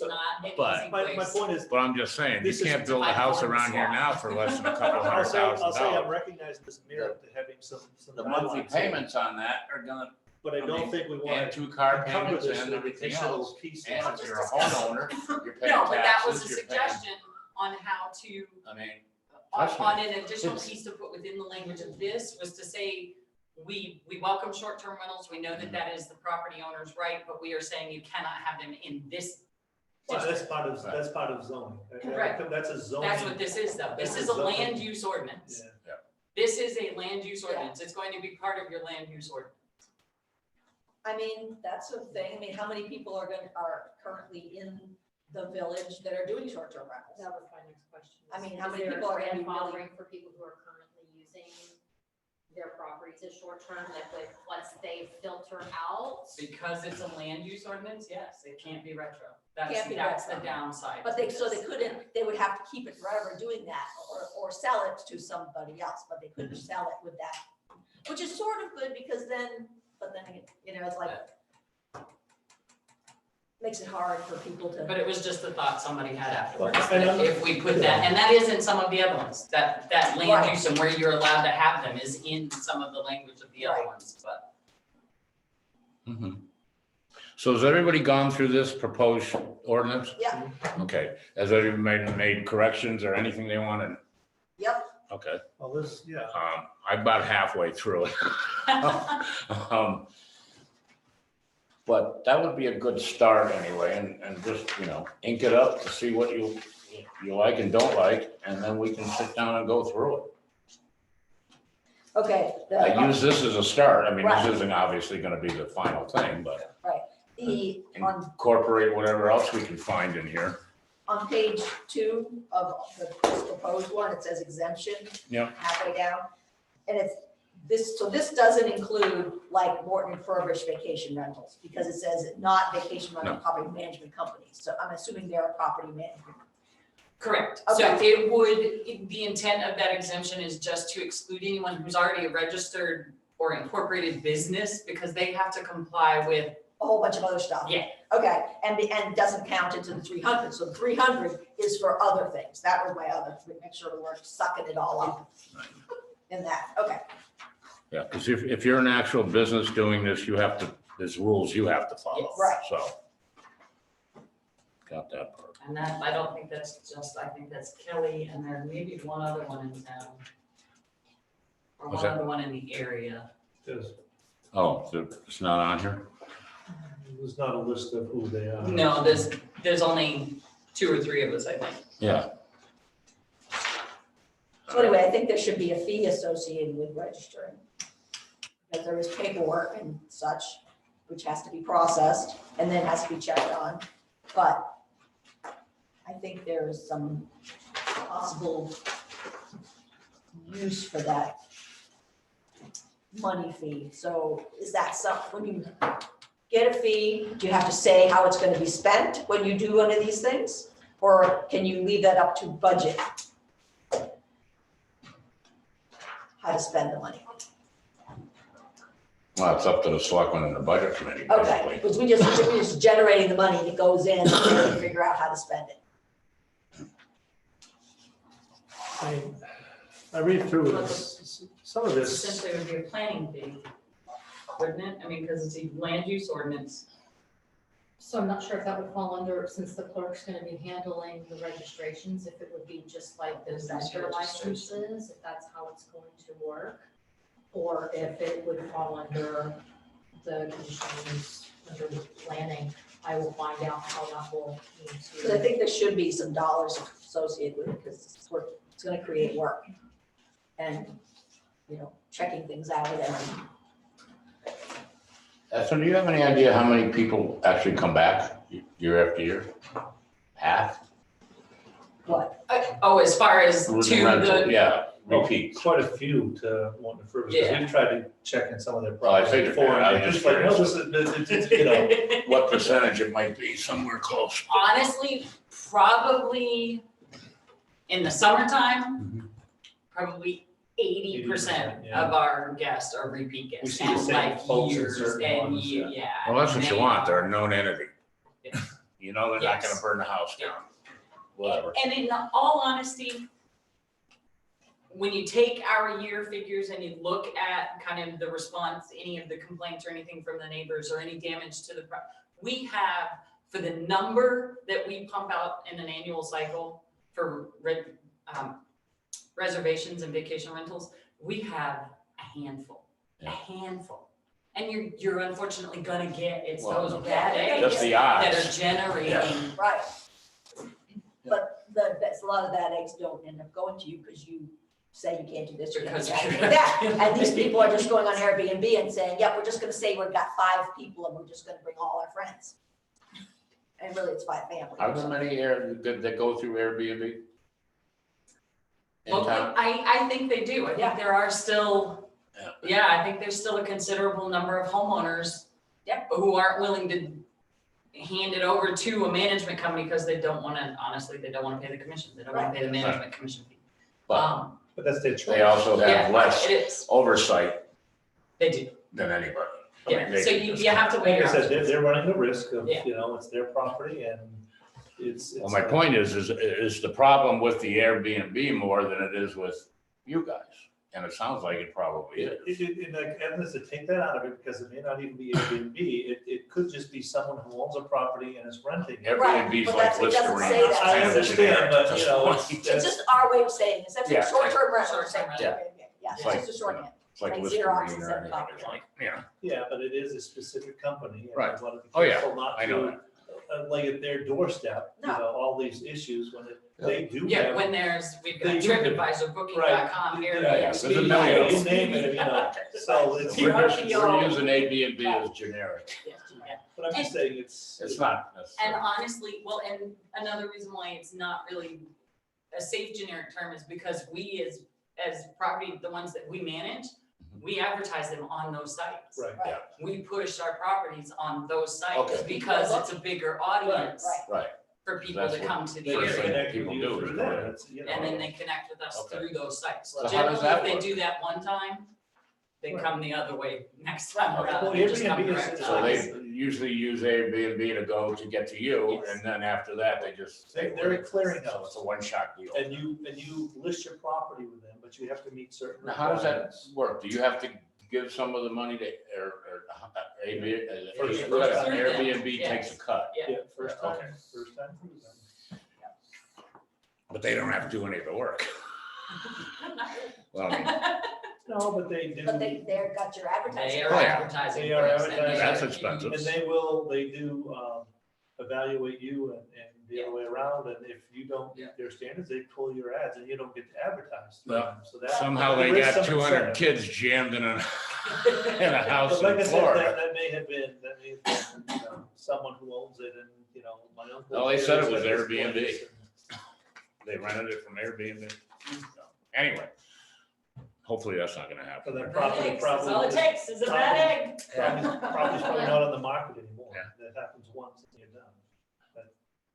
[SPEAKER 1] But-
[SPEAKER 5] easy
[SPEAKER 3] My
[SPEAKER 5] place.
[SPEAKER 3] point is,
[SPEAKER 1] But I'm just saying, you
[SPEAKER 3] This is-
[SPEAKER 1] can't build a house around here now for less than a couple
[SPEAKER 3] I'll say I'm
[SPEAKER 1] $100,000.
[SPEAKER 3] recognizing this merit to having some
[SPEAKER 1] The monthly
[SPEAKER 3] guidelines here,
[SPEAKER 1] payments on that are gonna,
[SPEAKER 3] but I don't think we want
[SPEAKER 1] and
[SPEAKER 3] to
[SPEAKER 1] 2 car
[SPEAKER 3] encumber
[SPEAKER 1] payments
[SPEAKER 3] this
[SPEAKER 1] and
[SPEAKER 3] with
[SPEAKER 1] everything
[SPEAKER 3] additional
[SPEAKER 1] else.
[SPEAKER 3] pieces.
[SPEAKER 1] And if you're a homeowner, you're paying
[SPEAKER 5] No, but that was a
[SPEAKER 1] taxes, you're paying,
[SPEAKER 5] suggestion on how to,
[SPEAKER 1] I mean,
[SPEAKER 5] on
[SPEAKER 1] Trust me.
[SPEAKER 5] on an additional
[SPEAKER 1] It's-
[SPEAKER 5] piece to put within the language of this was to say, we welcome short-term rentals, we know that that is the property owner's right, but we are saying you cannot have them in this
[SPEAKER 3] Well,
[SPEAKER 5] district.
[SPEAKER 3] that's part of zoning.
[SPEAKER 5] Right.
[SPEAKER 3] That's a zoning.
[SPEAKER 5] That's what this is though, this
[SPEAKER 3] That's
[SPEAKER 5] is a
[SPEAKER 3] zoning.
[SPEAKER 5] land use ordinance.
[SPEAKER 3] Yeah.
[SPEAKER 5] This is a land use ordinance, it's going to be part of your land use ordinance.
[SPEAKER 4] I mean, that's the thing. I mean, how many people are currently in the village that are doing short-term rentals?
[SPEAKER 2] That was my next question.
[SPEAKER 4] I mean,
[SPEAKER 2] Is
[SPEAKER 4] how many
[SPEAKER 2] there
[SPEAKER 4] people are gonna be really-
[SPEAKER 2] grandfathering for people who are currently using their properties as short-term, that would, let's say, filter out?
[SPEAKER 5] Because it's a land use ordinance, yes, it can't be retro.
[SPEAKER 4] Can't be
[SPEAKER 5] That's the
[SPEAKER 4] retro.
[SPEAKER 5] downside.
[SPEAKER 4] But
[SPEAKER 5] to
[SPEAKER 4] so
[SPEAKER 5] this.
[SPEAKER 4] they couldn't, they would have to keep it forever doing that or sell it to somebody else, but they couldn't sell it with that. Which is sort of good because then, but then, you know, it's like, makes it hard for people to.
[SPEAKER 5] But it was just a thought somebody had afterwards,
[SPEAKER 3] And
[SPEAKER 5] that
[SPEAKER 3] I'm-
[SPEAKER 5] if we put that, and that is in some of the other ones, that land
[SPEAKER 4] Right.
[SPEAKER 5] use and where you're allowed to have them is in some of the language of the other
[SPEAKER 4] Right.
[SPEAKER 5] ones, but.
[SPEAKER 1] mhm. So has everybody gone through this proposed ordinance?
[SPEAKER 4] Yeah.
[SPEAKER 1] Okay, has everybody made corrections or anything they wanted?
[SPEAKER 4] Yep.
[SPEAKER 1] Okay,
[SPEAKER 3] Well, this, yeah.
[SPEAKER 1] I'm about halfway through it. But that would be a good start anyway, and just, ink it up to see what you like and don't like, and then we can sit down and go through it.
[SPEAKER 4] Okay.
[SPEAKER 1] I use this as a start. I mean,
[SPEAKER 4] Right.
[SPEAKER 1] this isn't obviously gonna be the final thing, but
[SPEAKER 4] On
[SPEAKER 1] incorporate whatever else we can find in here.
[SPEAKER 4] On page 2 of the proposed one, it says exemption.
[SPEAKER 1] Yep.
[SPEAKER 4] Halfway down, and it's so this doesn't include like Morton refurbished vacation rentals, because it says not vacation rental
[SPEAKER 1] No.
[SPEAKER 4] property management companies, so I'm assuming they're a property management.
[SPEAKER 5] Correct. So the intent of that exemption is just to exclude anyone who's already a registered or incorporated business, because they have to comply with,
[SPEAKER 4] A whole bunch of other stuff.
[SPEAKER 5] Yeah.
[SPEAKER 4] Okay, and it doesn't count into the 300, so the 300 is for other things, that was my other, make sure we're sucking it all up in that, okay.
[SPEAKER 1] Yeah, because if you're an actual business doing this, you have to, there's rules you have to follow.
[SPEAKER 5] Yes.
[SPEAKER 4] Right.
[SPEAKER 1] So. Got that part.
[SPEAKER 5] and that, I don't think that's just, I think that's Kelly, and there may be one other one in town. Or
[SPEAKER 1] What's
[SPEAKER 5] one
[SPEAKER 1] that?
[SPEAKER 5] other one in the area.
[SPEAKER 1] Oh, it's not on here?
[SPEAKER 3] There's not a list of who they are.
[SPEAKER 5] No, there's only 2 or 3 of us, I think.
[SPEAKER 1] Yeah.
[SPEAKER 4] So anyway, I think there should be a fee associated with registering. Because there is paperwork and such, which has to be processed and then has to be checked on. But I think there is some possible use for that money fee. So is that when you get a fee, do you have to say how it's gonna be spent when you do one of these things? Or can you leave that up to budget? How to spend the money?
[SPEAKER 1] Well, it's up to the selectmen and the budget committee,
[SPEAKER 4] Okay,
[SPEAKER 1] basically.
[SPEAKER 4] because we're just generating the money that goes in and then we figure out how to spend it.
[SPEAKER 3] I read through some of this.
[SPEAKER 5] Essentially, it would be a planning fee, wouldn't it? I mean, because it's a land use ordinance.
[SPEAKER 2] So I'm not sure if that would fall under, since the clerk's gonna be handling the registrations, if it would be just like the vendor licenses, if that's how it's going to work. Or if it would fall under the conditions, under planning. I will find out how that will need
[SPEAKER 4] Because I
[SPEAKER 2] to.
[SPEAKER 4] think there should be some dollars associated with it, because it's gonna create work. And, checking things out and
[SPEAKER 1] So do you have any idea how many people actually come back year after year? Half?
[SPEAKER 4] what,
[SPEAKER 5] Oh, as far as to
[SPEAKER 1] Rental,
[SPEAKER 5] the,
[SPEAKER 1] yeah, repeats.
[SPEAKER 3] Quite a few to want to refurbish, because
[SPEAKER 5] Yeah.
[SPEAKER 3] we've tried to check in some of their
[SPEAKER 1] Well, I
[SPEAKER 3] properties
[SPEAKER 1] figured
[SPEAKER 3] before,
[SPEAKER 1] that. I
[SPEAKER 3] and
[SPEAKER 1] was
[SPEAKER 3] it's just like, no,
[SPEAKER 1] curious.
[SPEAKER 3] this is,
[SPEAKER 1] What percentage it might be, somewhere close.
[SPEAKER 5] honestly, probably in the summertime, probably 80%
[SPEAKER 3] 80%, yeah.
[SPEAKER 5] of our guests are repeat
[SPEAKER 3] We
[SPEAKER 5] guests.
[SPEAKER 3] see the
[SPEAKER 5] and
[SPEAKER 3] same
[SPEAKER 5] like
[SPEAKER 3] folks in
[SPEAKER 5] years
[SPEAKER 3] certain
[SPEAKER 5] and
[SPEAKER 3] ones,
[SPEAKER 5] years,
[SPEAKER 3] yeah.
[SPEAKER 5] yeah.
[SPEAKER 1] Well, that's what you
[SPEAKER 5] Man.
[SPEAKER 1] want, they're a known entity.
[SPEAKER 5] Yeah.
[SPEAKER 1] You know, they're not gonna
[SPEAKER 5] Yes.
[SPEAKER 1] burn the house down. Whatever.
[SPEAKER 5] And in all honesty, when you take our year figures and you look at kind of the response, any of the complaints or anything from the neighbors or any damage to the, we have, for the number that we pump out in an annual cycle for reservations and vacation rentals, we have a handful. And you're unfortunately gonna get, it's
[SPEAKER 1] Well,
[SPEAKER 5] those bad eggs
[SPEAKER 1] Just the
[SPEAKER 5] that
[SPEAKER 1] odds.
[SPEAKER 5] are generating.
[SPEAKER 4] right? But a lot of that eggs don't end up going to you because you say you can't do this, you can't do
[SPEAKER 5] Because
[SPEAKER 4] that, you
[SPEAKER 5] you're-
[SPEAKER 4] can't do that. And these people are just going on Airbnb and saying, yep, we're just gonna say we've got 5 people and we're just gonna bring all our friends. And really, it's 5 families.
[SPEAKER 1] Are there many that go through Airbnb? In
[SPEAKER 5] Well,
[SPEAKER 1] town?
[SPEAKER 5] I think they do. I
[SPEAKER 4] Yeah.
[SPEAKER 5] think there are still,
[SPEAKER 1] Yeah.
[SPEAKER 5] I think there's still a considerable number of homeowners
[SPEAKER 4] Yep.
[SPEAKER 5] who aren't willing to hand it over to a management company because they don't wanna, honestly, they don't wanna pay the commission. They don't wanna pay the management commission fee.
[SPEAKER 1] But
[SPEAKER 3] but that's their choice.
[SPEAKER 1] they also
[SPEAKER 5] Yeah,
[SPEAKER 1] have less
[SPEAKER 5] it is.
[SPEAKER 1] oversight
[SPEAKER 5] They do.
[SPEAKER 1] than anybody. I
[SPEAKER 5] Yeah,
[SPEAKER 1] mean,
[SPEAKER 5] so
[SPEAKER 1] they-
[SPEAKER 5] you have to
[SPEAKER 3] Like
[SPEAKER 5] weigh
[SPEAKER 3] I
[SPEAKER 5] your
[SPEAKER 3] said,
[SPEAKER 5] options.
[SPEAKER 3] they're running the risk of,
[SPEAKER 5] Yeah.
[SPEAKER 3] it's their property and it's.
[SPEAKER 1] Well, my point is the problem with the Airbnb more than it is with you guys? And it sounds like it probably is.
[SPEAKER 3] And like evidence to take that out of it, because it may not even be Airbnb, it could just be someone who owns a property and is renting it.
[SPEAKER 4] Right,
[SPEAKER 1] Airbnb's
[SPEAKER 4] but
[SPEAKER 1] like
[SPEAKER 4] that's- it doesn't
[SPEAKER 1] Listerine.
[SPEAKER 4] say
[SPEAKER 1] It's
[SPEAKER 4] that.
[SPEAKER 1] kind
[SPEAKER 3] I
[SPEAKER 1] of
[SPEAKER 3] understand,
[SPEAKER 1] generic
[SPEAKER 3] but
[SPEAKER 1] at
[SPEAKER 3] you
[SPEAKER 1] this
[SPEAKER 3] know,
[SPEAKER 1] point.
[SPEAKER 4] It's just our way of saying this, that's a
[SPEAKER 1] Yeah.
[SPEAKER 4] short-term rental.
[SPEAKER 5] Short-term rental.
[SPEAKER 4] Yeah,
[SPEAKER 1] It's
[SPEAKER 4] it's
[SPEAKER 1] like,
[SPEAKER 4] just a shorthand.
[SPEAKER 1] It's like
[SPEAKER 4] like
[SPEAKER 1] Listerine
[SPEAKER 4] Xerox
[SPEAKER 1] or
[SPEAKER 4] instead of
[SPEAKER 1] anything.
[SPEAKER 4] copy.
[SPEAKER 1] It's like, yeah.
[SPEAKER 3] Yeah, but it is a specific company. and
[SPEAKER 1] Right.
[SPEAKER 3] we wanna be
[SPEAKER 1] Oh, yeah,
[SPEAKER 3] careful not
[SPEAKER 1] I know
[SPEAKER 3] to, lay at their doorstep,
[SPEAKER 4] No.
[SPEAKER 3] all these issues when they do
[SPEAKER 5] Yeah,
[SPEAKER 3] have.
[SPEAKER 5] when we've got
[SPEAKER 3] They do.
[SPEAKER 5] TripAdvisor, Booking.com,
[SPEAKER 3] Right.
[SPEAKER 5] Airbnb.
[SPEAKER 1] Yeah, there's a million.
[SPEAKER 3] You name it, so it's,
[SPEAKER 1] We're
[SPEAKER 5] Right.
[SPEAKER 1] using Airbnb as generic.
[SPEAKER 3] but I'm just saying
[SPEAKER 1] It's
[SPEAKER 3] it's.
[SPEAKER 1] not
[SPEAKER 5] And
[SPEAKER 1] necessarily.
[SPEAKER 5] honestly, well, and another reason why it's not really a safe generic term is because we as property, the ones that we manage, We advertise them on those sites.
[SPEAKER 3] Right.
[SPEAKER 4] Right.
[SPEAKER 5] We push our properties on those sites
[SPEAKER 1] Okay.
[SPEAKER 5] because it's a bigger audience
[SPEAKER 4] Right.
[SPEAKER 1] Right.
[SPEAKER 5] for people
[SPEAKER 1] That's
[SPEAKER 5] to
[SPEAKER 1] what-
[SPEAKER 5] come to the
[SPEAKER 3] They
[SPEAKER 1] First thing
[SPEAKER 5] area.
[SPEAKER 3] connect with
[SPEAKER 1] people
[SPEAKER 3] you
[SPEAKER 1] do
[SPEAKER 3] through
[SPEAKER 1] is
[SPEAKER 3] there.
[SPEAKER 1] go
[SPEAKER 3] That's, you know.
[SPEAKER 5] And then they connect with us
[SPEAKER 1] Okay.
[SPEAKER 5] through those sites.
[SPEAKER 1] So how
[SPEAKER 5] Generally,
[SPEAKER 1] does that
[SPEAKER 5] if they
[SPEAKER 1] work?
[SPEAKER 5] do that one time, they
[SPEAKER 3] Right.
[SPEAKER 5] come the other way next time around.
[SPEAKER 3] Well,
[SPEAKER 5] They just come
[SPEAKER 3] Airbnb is-
[SPEAKER 5] direct to
[SPEAKER 1] So
[SPEAKER 5] us.
[SPEAKER 1] they usually use Airbnb to go to get to you,
[SPEAKER 5] Yes.
[SPEAKER 1] and then after that, they just.
[SPEAKER 3] They're a clearinghouse.
[SPEAKER 1] So it's a one-shot deal.
[SPEAKER 3] And you list your property with them, but you have to meet certain
[SPEAKER 1] Now, how does that
[SPEAKER 3] requirements.
[SPEAKER 1] work? Do you have to give some of the money to, or Airbnb,
[SPEAKER 3] First
[SPEAKER 5] through them,
[SPEAKER 1] Airbnb
[SPEAKER 5] yes.
[SPEAKER 1] takes a cut,
[SPEAKER 3] Yeah, first
[SPEAKER 1] Yeah,
[SPEAKER 3] time,
[SPEAKER 1] okay.
[SPEAKER 3] first time through them.
[SPEAKER 1] but they don't have to do any of the work. Well, I mean,
[SPEAKER 3] No, but they do.
[SPEAKER 4] But they've got your advertising.
[SPEAKER 5] They are
[SPEAKER 1] Oh, yeah.
[SPEAKER 5] advertising.
[SPEAKER 3] They are
[SPEAKER 5] for us, and
[SPEAKER 3] advertising.
[SPEAKER 1] That's
[SPEAKER 5] are
[SPEAKER 1] expensive.
[SPEAKER 5] huge.
[SPEAKER 3] And they do evaluate you and the other way around, and if you don't
[SPEAKER 5] Yeah.
[SPEAKER 3] meet their standards, they pull your ads and you don't get to advertise. through
[SPEAKER 1] Well,
[SPEAKER 3] them. So that.
[SPEAKER 1] somehow they
[SPEAKER 3] there is
[SPEAKER 1] got
[SPEAKER 3] some
[SPEAKER 1] 200
[SPEAKER 3] incentive.
[SPEAKER 1] kids jammed in a house
[SPEAKER 3] But like I
[SPEAKER 1] in
[SPEAKER 3] said,
[SPEAKER 1] Florida.
[SPEAKER 3] that may have been, you know, someone who owns it and, you know, my uncle.
[SPEAKER 1] No, they said it was
[SPEAKER 3] Terry's
[SPEAKER 1] Airbnb.
[SPEAKER 3] place,
[SPEAKER 1] They rented it from Airbnb. Anyway, hopefully that's not gonna
[SPEAKER 3] For
[SPEAKER 1] happen.
[SPEAKER 3] that
[SPEAKER 5] Bad
[SPEAKER 3] property,
[SPEAKER 5] eggs, that's all it
[SPEAKER 3] probably.
[SPEAKER 5] takes is a bad egg.
[SPEAKER 3] Property's probably not on the market anymore.
[SPEAKER 1] Yeah.
[SPEAKER 3] That happens once and you're done.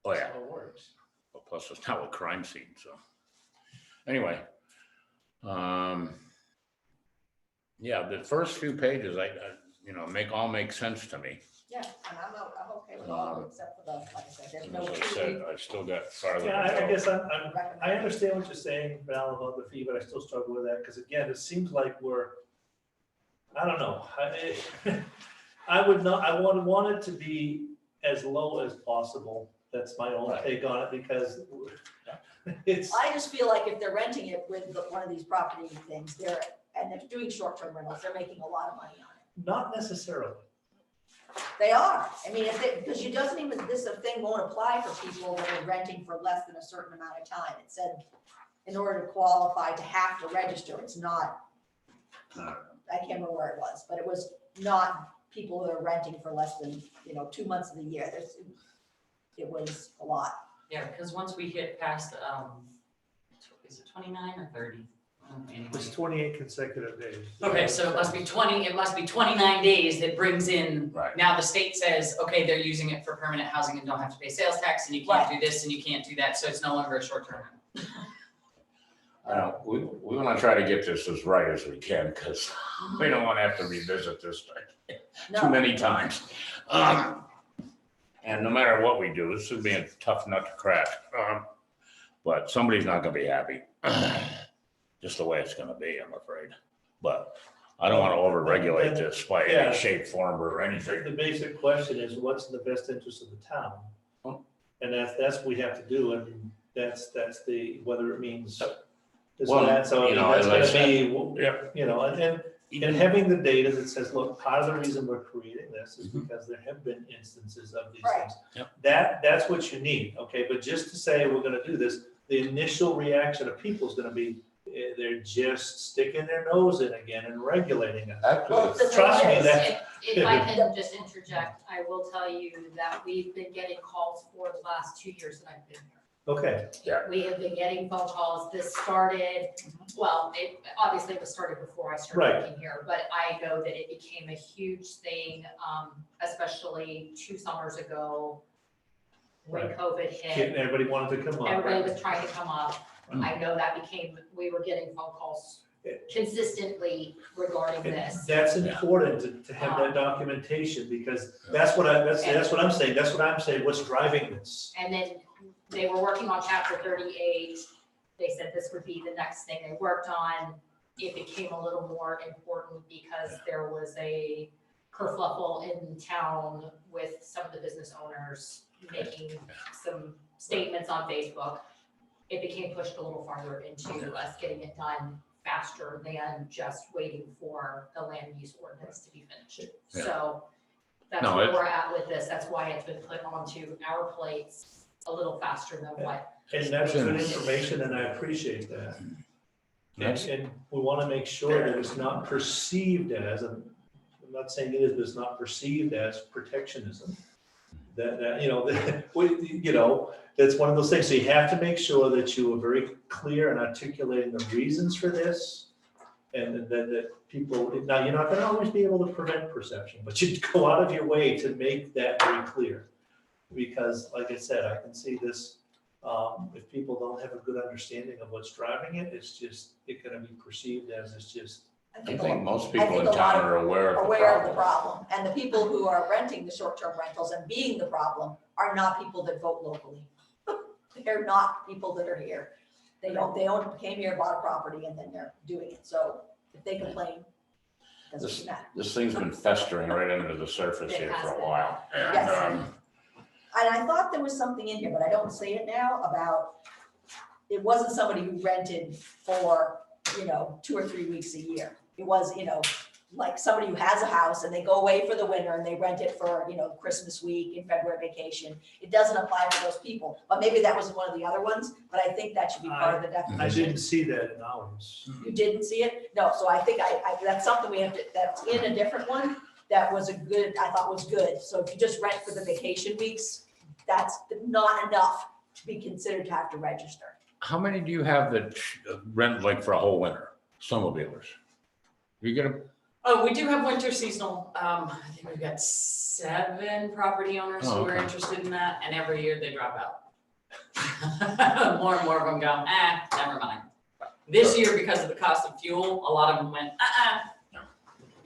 [SPEAKER 1] Oh,
[SPEAKER 3] That's
[SPEAKER 1] yeah.
[SPEAKER 3] how it works.
[SPEAKER 1] But plus it's now a crime scene, so. Anyway. Yeah, the first few pages, you know, make sense to me.
[SPEAKER 4] Yeah, and I'm okay with all, except for the, like I said, there's
[SPEAKER 1] And
[SPEAKER 4] no
[SPEAKER 1] as I
[SPEAKER 4] fee.
[SPEAKER 1] said, I still got farther
[SPEAKER 3] Yeah, I
[SPEAKER 1] to go.
[SPEAKER 3] guess I
[SPEAKER 4] recommended.
[SPEAKER 3] understand what you're saying, Val, about the fee, but I still struggle with that, because again, it seems like I don't know. I want it to be as low as possible. That's my own
[SPEAKER 1] Right.
[SPEAKER 3] take on it, because it's,
[SPEAKER 4] I just feel like if they're renting it with one of these property things, they're doing short-term rentals, they're making a lot of money on it.
[SPEAKER 3] not necessarily.
[SPEAKER 4] They are. I mean, because you doesn't even, this thing won't apply for people that are renting for less than a certain amount of time. It said in order to qualify to have to register, it's not, I can't remember where it was, but it was not people that are renting for less than, 2 months of the year. It was a lot.
[SPEAKER 5] Yeah, because once we hit past, is it 29 or 30? Anyway.
[SPEAKER 3] It's 28 consecutive days.
[SPEAKER 5] Okay, so it must be 29 days that brings in,
[SPEAKER 1] Right.
[SPEAKER 5] now the state says, okay, they're using it for permanent housing and don't have to pay sales tax, and you can't do this and you can't do that, so it's no longer a short-term rental.
[SPEAKER 1] We want to try to get this as right as we can, because we don't want to have to revisit this too
[SPEAKER 4] No,
[SPEAKER 1] many times. And no matter what we do, this would be a tough nut to crack. But somebody's not gonna be happy. Just the way it's gonna be, I'm afraid. But I don't want to overregulate this by
[SPEAKER 3] Yeah.
[SPEAKER 1] any shape, form, or anything.
[SPEAKER 3] The basic question is, what's in the best interest of the town?
[SPEAKER 1] Oh.
[SPEAKER 3] And that's what we have to do, and that's whether it means this
[SPEAKER 1] Well,
[SPEAKER 3] or that, so I
[SPEAKER 1] you
[SPEAKER 3] mean,
[SPEAKER 1] know,
[SPEAKER 3] that's
[SPEAKER 1] as I
[SPEAKER 3] gonna be,
[SPEAKER 1] Yeah.
[SPEAKER 3] and having the data that says, look, part of the reason we're creating this is because there have been instances of these
[SPEAKER 4] Right.
[SPEAKER 3] things.
[SPEAKER 1] Yep.
[SPEAKER 3] That's what you need, okay, but just to say we're gonna do this, the initial reaction of people is gonna be, they're just sticking their nose in again and regulating it.
[SPEAKER 4] Well, the
[SPEAKER 3] Trust
[SPEAKER 4] thing
[SPEAKER 3] me,
[SPEAKER 4] is,
[SPEAKER 3] that,
[SPEAKER 2] If I can just interject, I will tell you that we've been getting calls for the last 2 years that I've been here.
[SPEAKER 3] okay,
[SPEAKER 2] We have been getting phone calls. This started, well, it obviously was started before I started
[SPEAKER 3] Right.
[SPEAKER 2] working here, but I know that it became a huge thing, especially 2 summers ago when
[SPEAKER 3] Right.
[SPEAKER 2] COVID hit.
[SPEAKER 3] everybody wanted to come up.
[SPEAKER 2] Everybody was trying to come up.
[SPEAKER 1] Mm.
[SPEAKER 2] I know that we were getting phone calls consistently regarding
[SPEAKER 3] And
[SPEAKER 2] this.
[SPEAKER 3] that's important to have that documentation, because that's what I'm saying, what's driving this.
[SPEAKER 2] And then they were working on chapter 38. They said this would be the next thing they worked on. It became a little more important because there was a kerfluffle in town with some of the business owners making some statements on Facebook. It became pushed a little farther into us getting it done faster than just waiting for the land use ordinance to be finished.
[SPEAKER 1] Yeah.
[SPEAKER 2] So that's
[SPEAKER 1] No,
[SPEAKER 2] where
[SPEAKER 1] it-
[SPEAKER 2] we're at with this. That's why it's been put onto our plates a little faster than what.
[SPEAKER 3] And that's good information, and I appreciate that. And we want to make sure that it's not perceived as, and I'm not saying it is, but it's not perceived as protectionism. That's one of those things. So you have to make sure that you are very clear in articulating the reasons for this, And then that people, now you're not gonna always be able to prevent perception, but you go out of your way to make that very clear. Because like I said, I can see this, if people don't have a good understanding of what's driving it, it's gonna be perceived as it's just.
[SPEAKER 1] I think most
[SPEAKER 4] I
[SPEAKER 1] people
[SPEAKER 4] think
[SPEAKER 1] in
[SPEAKER 4] a lot
[SPEAKER 1] town
[SPEAKER 4] of
[SPEAKER 1] are aware of the
[SPEAKER 4] aware of the
[SPEAKER 1] problem.
[SPEAKER 4] problem. And the people who are renting the short-term rentals and being the problem are not people that vote locally. They're not people that are here. They came here, bought a property, and then they're doing it. So if they complain, it doesn't matter.
[SPEAKER 1] This thing's been festering right under the surface
[SPEAKER 2] It
[SPEAKER 1] here
[SPEAKER 2] has
[SPEAKER 1] for a
[SPEAKER 2] been.
[SPEAKER 1] while. And,
[SPEAKER 4] Yes. And I thought there was something in here, but I don't see it now, about, it wasn't somebody who rented for, 2 or 3 weeks a year. It was, like somebody who has a house and they go away for the winter and they rent it for, Christmas week and February vacation. It doesn't apply for those people, but maybe that was one of the other ones, but I think that should be part of the
[SPEAKER 3] I
[SPEAKER 4] definition.
[SPEAKER 3] didn't see that in ours.
[SPEAKER 4] You didn't see it? No, so I think that's something we have to, that's in a different one, that was I thought was good. So if you just rent for the vacation weeks, that's not enough to be considered to have to register.
[SPEAKER 1] How many do you have that rent like for a whole winter? Snowmobilers? You get a,
[SPEAKER 5] Oh, we do have winter seasonal. I think we've got 7 property owners
[SPEAKER 1] Oh,
[SPEAKER 5] who are
[SPEAKER 1] okay.
[SPEAKER 5] interested in that, and every year they drop out. More and more of them go, never mind. This year, because of the cost of fuel, a lot of them went,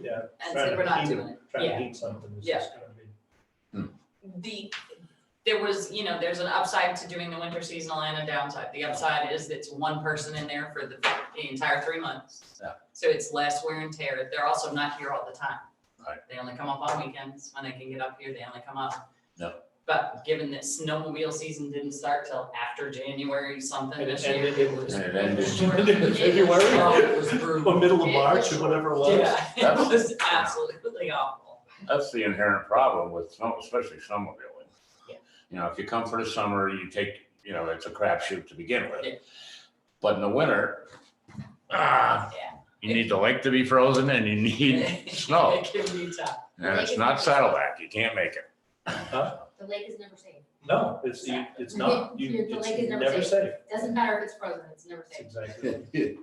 [SPEAKER 3] Yeah.
[SPEAKER 5] and said, we're not doing it.
[SPEAKER 3] Trying
[SPEAKER 5] Yeah.
[SPEAKER 3] to heat something is
[SPEAKER 5] Yeah.
[SPEAKER 3] just gonna be.
[SPEAKER 5] There was, there's an upside to doing the winter seasonal and a downside. The upside is it's one person in there for the entire 3 months.
[SPEAKER 1] Yeah.
[SPEAKER 5] So it's less wear and tear. They're also not here all the time.
[SPEAKER 1] Right.
[SPEAKER 5] They only come up on weekends. When they can get up here, they only come up.
[SPEAKER 1] Yeah.
[SPEAKER 5] But given that snowmobile season didn't start till after January something
[SPEAKER 3] And
[SPEAKER 5] this
[SPEAKER 3] it
[SPEAKER 5] year.
[SPEAKER 3] ended- it was-
[SPEAKER 1] And it ended.
[SPEAKER 3] February?
[SPEAKER 5] It was brutal.
[SPEAKER 3] Or middle of
[SPEAKER 5] It
[SPEAKER 3] March
[SPEAKER 5] was
[SPEAKER 3] or whatever it was.
[SPEAKER 5] Yeah, it
[SPEAKER 1] That's-
[SPEAKER 5] was absolutely awful.
[SPEAKER 1] That's the inherent problem with snow, especially snowmobiling.
[SPEAKER 5] Yeah.
[SPEAKER 1] If you come for the summer, you take, it's a crapshoot to begin with.
[SPEAKER 5] Yeah.
[SPEAKER 1] But in the winter,
[SPEAKER 5] Yeah.
[SPEAKER 1] you need the lake to be frozen and you need snow.
[SPEAKER 5] It can be tough.
[SPEAKER 1] And it's not Saddleback, you can't make it.
[SPEAKER 2] The lake is never safe.
[SPEAKER 3] No, it's not,
[SPEAKER 2] The
[SPEAKER 3] it's
[SPEAKER 2] lake is never
[SPEAKER 3] never
[SPEAKER 2] safe.
[SPEAKER 3] safe.
[SPEAKER 2] Doesn't matter if it's frozen, it's never
[SPEAKER 3] That's
[SPEAKER 2] safe.
[SPEAKER 3] exactly it.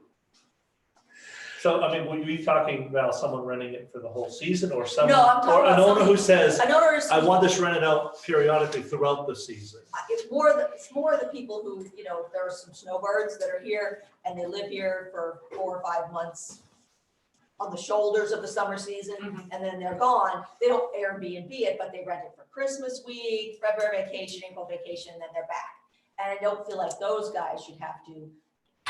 [SPEAKER 3] So, I mean, were you talking about someone renting it for the whole season or someone?
[SPEAKER 4] No, I'm talking
[SPEAKER 3] Or an
[SPEAKER 4] about
[SPEAKER 3] owner who
[SPEAKER 4] somebody-
[SPEAKER 3] says,
[SPEAKER 4] I know there's.
[SPEAKER 3] I want this rented out periodically throughout the season.
[SPEAKER 4] It's more the people who, there are some snowbirds that are here and they live here for 4 or 5 months on the shoulders of the summer season, and then they're gone. They don't Airbnb it, but they rent it for Christmas week, February vacation, April vacation, and then they're back. And I don't feel like those guys should have to